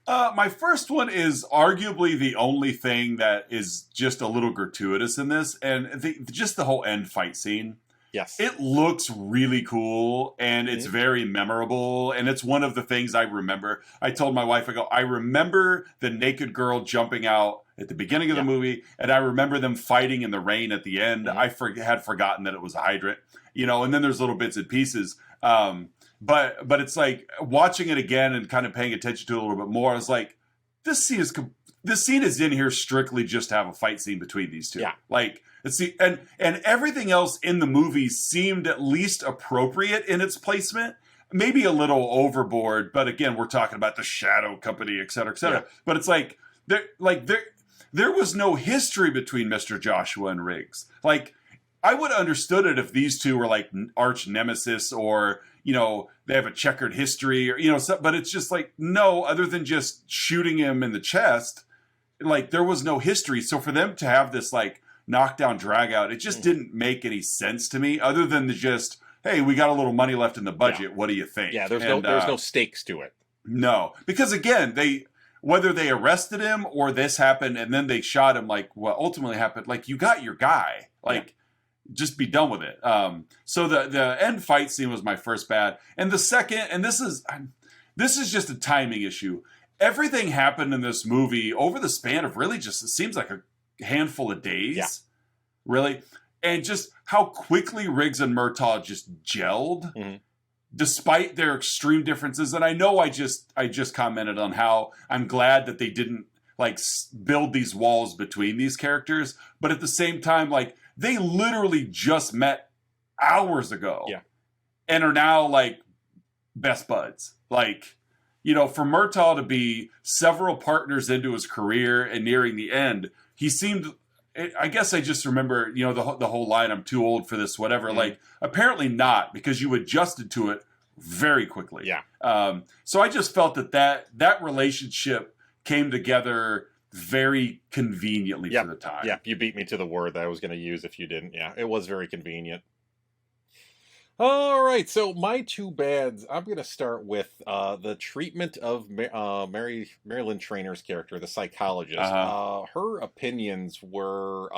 My first one is arguably the only thing that is just a little gratuitous in this, and just the whole end fight scene. Yes. It looks really cool, and it's very memorable, and it's one of the things I remember. I told my wife, I remember the naked girl jumping out at the beginning of the movie, and I remember them fighting in the rain at the end. I had forgotten that it was a hydrant, you know, and then there's little bits and pieces. But it's like watching it again and kind of paying attention to it a little bit more. I was like, this scene is in here strictly just to have a fight scene between these two. Yeah. Like, and everything else in the movie seemed at least appropriate in its placement. Maybe a little overboard, but again, we're talking about the Shadow Company, et cetera, et cetera. Yeah. But it's like there was no history between Mr. Joshua and Riggs. Like, I would have understood it if these two were like arch nemesis, or, you know, they have a checkered history, or, you know, but it's just like, no, other than just shooting him in the chest, like there was no history. So for them to have this like knockdown drag out, it just didn't make any sense to me, other than just, hey, we got a little money left in the budget. Yeah. What do you think? Yeah, there's no stakes to it. No, because again, whether they arrested him or this happened and then they shot him, like what ultimately happened, like you got your guy, like just be done with it. So the end fight scene was my first bad, and the second, and this is just a timing issue. Everything happened in this movie over the span of really just, it seems like a handful of days, really, and just how quickly Riggs and Murtaugh just gelled. Despite their extreme differences. And I know I just commented on how I'm glad that they didn't like build these walls between these characters, but at the same time, like they literally just met hours ago and are now like best buds. Like, you know, for Murtaugh to be several partners into his career and nearing the end, he seemed I guess I just remember, the whole line, I'm too old for this, whatever. Mm-hmm. Like, apparently not, because you adjusted to it very quickly. Yeah. So I just felt that relationship came together very conveniently for the time. Yeah, you beat me to the word that I was going to use if you didn't. Yeah, it was very convenient. All right, so my two bads, I'm going to start with the treatment of Marilyn Trainor's character, the psychologist. Her opinions were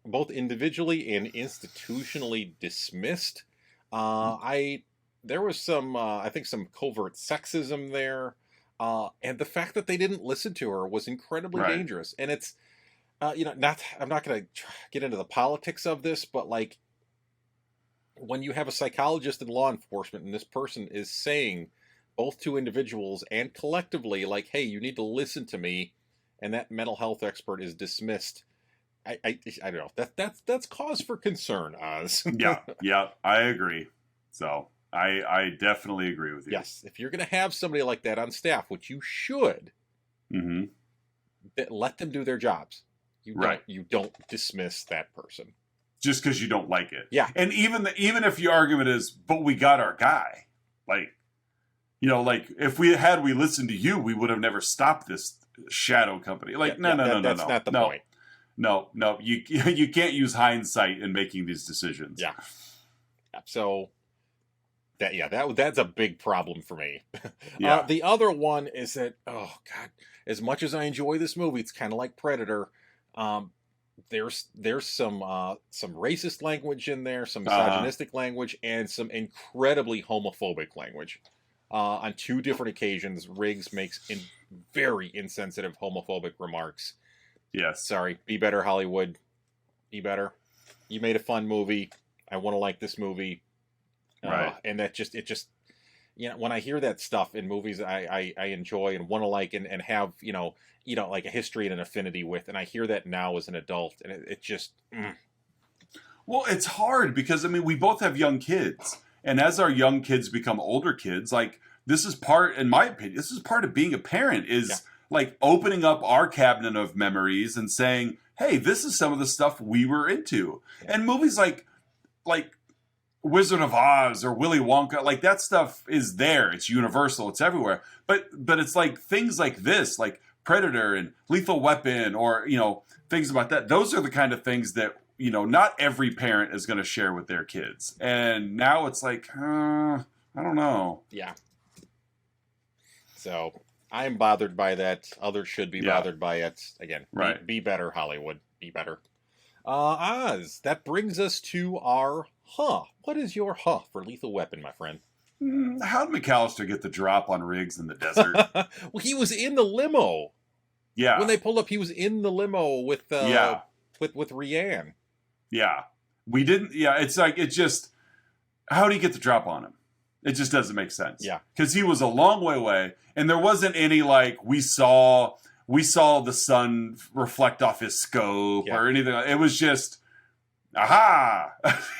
both individually and institutionally dismissed. There was some, I think, some covert sexism there. And the fact that they didn't listen to her was incredibly dangerous. And it's, I'm not going to get into the politics of this, but like, when you have a psychologist in law enforcement and this person is saying both to individuals and collectively, like, hey, you need to listen to me, and that mental health expert is dismissed, I don't know. That's cause for concern, Oz. Yeah, I agree. So I definitely agree with you. Yes, if you're going to have somebody like that on staff, which you should, let them do their jobs. You don't dismiss that person. Just because you don't like it. Yeah. And even if your argument is, but we got our guy. Like, if we listened to you, we would have never stopped this shadow company. Like, no. That's not the point. No. You can't use hindsight in making these decisions. Yeah. So, that's a big problem for me. Yeah. The other one is that, oh, God, as much as I enjoy this movie, it's kind of like Predator. There's some racist language in there, some misogynistic language, and some incredibly homophobic language. On two different occasions, Riggs makes very insensitive homophobic remarks. Yes. Sorry. Be better, Hollywood. Be better. You made a fun movie. I want to like this movie. Right. And it just when I hear that stuff in movies I enjoy and want to like and have, like a history and an affinity with, and I hear that now as an adult, and it just... Well, it's hard because, we both have young kids, and as our young kids become older kids, like, this is part, in my opinion, this is part of being a parent, is like opening up our cabinet of memories and saying, hey, this is some of the stuff we were into. Yeah. And movies like Wizard of Oz or Willy Wonka, like, that stuff is there. It's universal. It's everywhere. But it's like things like this, like Predator and Lethal Weapon, or, things about that. Those are the kind of things that, not every parent is going to share with their kids. And now it's like, I don't know. Yeah. So I'm bothered by that. Others should be bothered by it. Again, be better, Hollywood. Be better. Oz, that brings us to our What is your for Lethal Weapon, my friend? How did McAllister get the drop on Riggs in the desert? Well, he was in the limo. Yeah. When they pulled up, he was in the limo with Rianne. Yeah. We didn't. Yeah. It's like, how do you get the drop on him? It just doesn't make sense. Yeah. Because he was a long way away, and there wasn't any, like, we saw the sun reflect off his scope or anything. It was just, aha!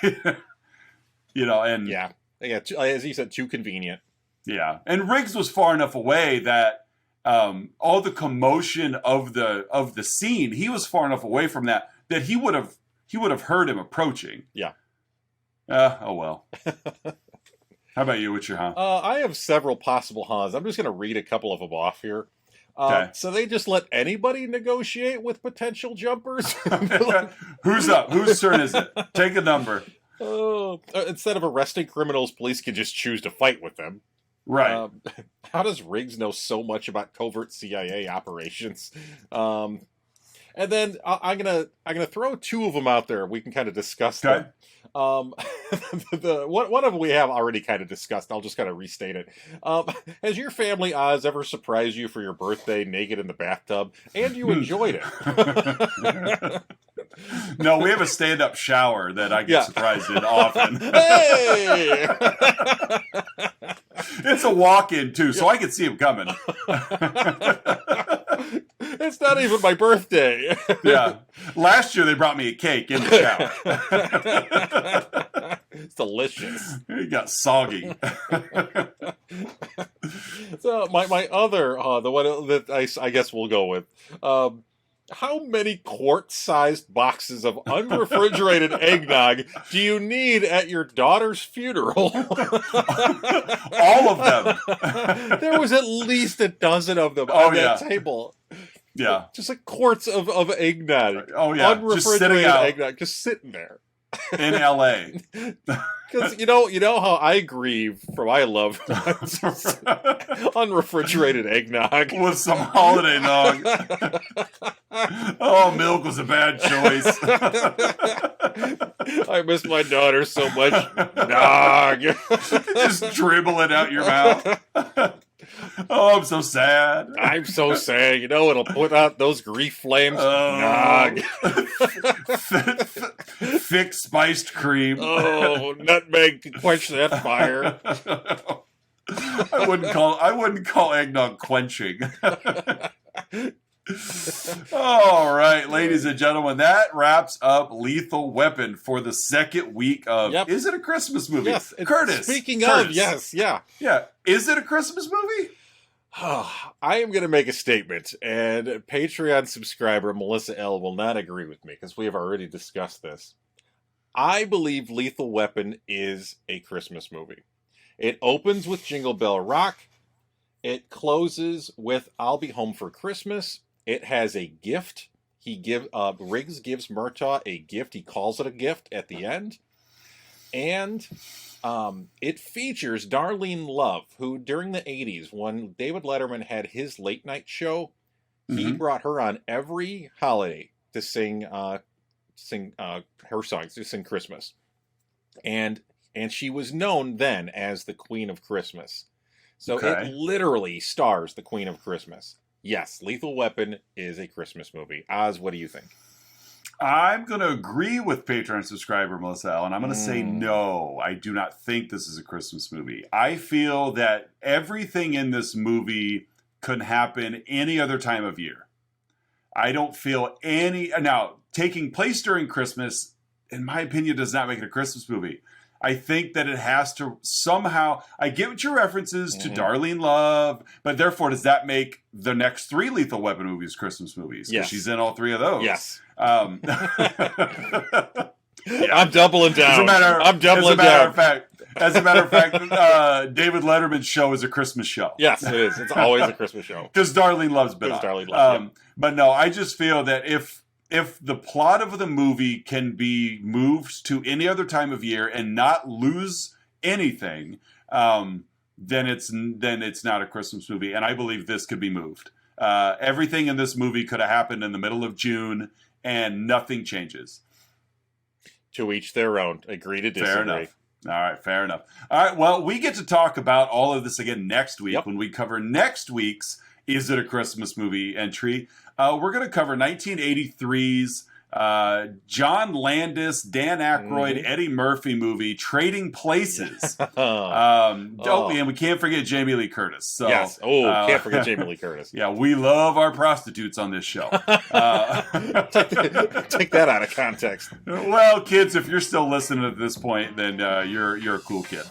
And... Yeah, as he said, too convenient. Yeah, and Riggs was far enough away that all the commotion of the scene, he was far enough away from that he would have heard him approaching. Yeah. Oh well. How about you? What's your I have several possible I'm just going to read a couple of them off here. Okay. So they just let anybody negotiate with potential jumpers? Who's up? Whose turn is it? Take a number. Instead of arresting criminals, police can just choose to fight with them. Right. How does Riggs know so much about covert CIA operations? And then I'm gonna throw two of them out there. We can kind of discuss them. One of them we have already kind of discussed. I'll just kind of restate it. Has your family, Oz, ever surprised you for your birthday naked in the bathtub, and you enjoyed it? No, we have a stand-up shower that I get surprised in often. Hey! It's a walk-in too, so I can see him coming. It's not even my birthday. Yeah. Last year they brought me a cake in the shower. It's delicious. It got soggy. So my other, the one that I guess we'll go with. How many quart-sized boxes of unrefrigerated eggnog do you need at your daughter's funeral? All of them. There was at least a dozen of them Oh, on yeah. that table. Yeah. Just like quarts of eggnog. Oh, yeah. Just sitting Unrefrigerated out eggnog. Just sitting there. in L.A. Because you know how I grieve for my loved ones. Unrefrigerated eggnog. With some holiday nog. Oh, milk was a bad choice. I miss my daughter so much. Nog. Just dribble it out your mouth. Oh, I'm so sad. I'm so sad. You know, it'll put out those grief flames. Nog. Thick spiced cream. Oh, nutmeg to quench that fire. I wouldn't call eggnog quenching. All right, ladies and gentlemen, that wraps up Lethal Weapon for the second week of Is It a Christmas Movie? Yes, Curtis. Speaking Curtis. of, yes, yeah. Yeah. Is it a Christmas movie? I am going to make a statement, and Patreon subscriber Melissa L. will not agree with me because we have already discussed this. I believe Lethal Weapon is a Christmas movie. It opens with Jingle Bell Rock. It closes with I'll Be Home for Christmas. It has a gift. Riggs gives Murtaugh a gift. He calls it a gift at the end. And it features Darlene Love, who during the 80s, when David Letterman had his late night show, he brought her on every holiday to sing her songs, to sing Christmas. And she was known then as the Queen of Christmas. So It literally stars the Queen of Christmas. Yes, Lethal Weapon is a Christmas movie. Oz, what do you think? I'm going to agree with Patreon subscriber Melissa L, and I'm going to say no. I do not think this is a Christmas movie. I feel that everything in this movie could happen any other time of year. I don't feel any... Now, taking place during Christmas, in my opinion, does not make it a Christmas movie. I think that it has to somehow... I get what your references to Darlene Love, but therefore, does that make the next 3 Lethal Weapon movies Christmas movies? Because she's in all 3 of those. Yes. I'm doubling down. I'm doubling down. As a matter of fact, David Letterman's show is a Christmas show. Yes, it is. It's always a Christmas show. Because Darlene Love's been on. Darlene Love, But no, I just feel that if the plot of the movie can be moved to any other time of year and not lose anything, then it's not a Christmas movie. And I believe this could be moved. Everything in this movie could have happened in the middle of June, and nothing changes. To each their own. Agree to disagree. Fair enough. All right, fair enough. All right, well, we get to talk about all of this again next week when we cover next week's Is It a Christmas Movie entry. We're going to cover 1983's John Landis, Dan Aykroyd, Eddie Murphy movie, Trading Places. And we can't forget Jamie Lee Curtis. So, yes. Can't forget Jamie Lee Curtis. Yeah, we love our prostitutes on this show. Take that out of context. Well, kids, if you're still listening at this point, then you're a cool kid.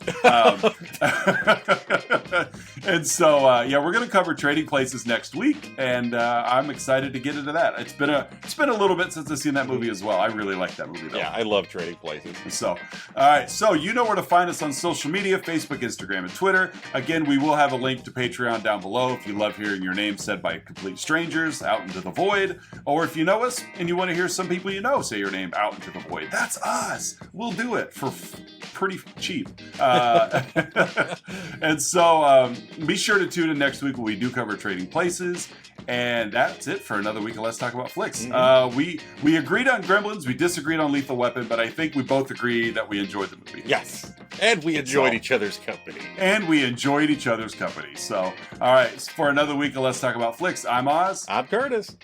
And so, we're going to cover Trading Places next week, and I'm excited to get into that. It's been a little bit since I've seen that movie as well. I really like that movie, though. Yeah, I love Trading Places. So, all right. So, you know where to find us on social media, Facebook, Instagram, and Twitter. Again, we will have a link to Patreon down below if you love hearing your name said by complete strangers out into the void. Or if you know us and you want to hear some people you know say your name out into the void. That's us. We'll do it for pretty cheap. And so, be sure to tune in next week when we do cover Trading Places. And that's it for another week of Let's Talk About Flicks. We agreed on Gremlins, we disagreed on Lethal Weapon, but I think we both agree that we enjoyed the movie. Yes. And we enjoyed each other's company. So, all right, for another week of Let's Talk About Flicks, I'm Oz. I'm Curtis.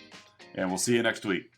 And we'll see you next week.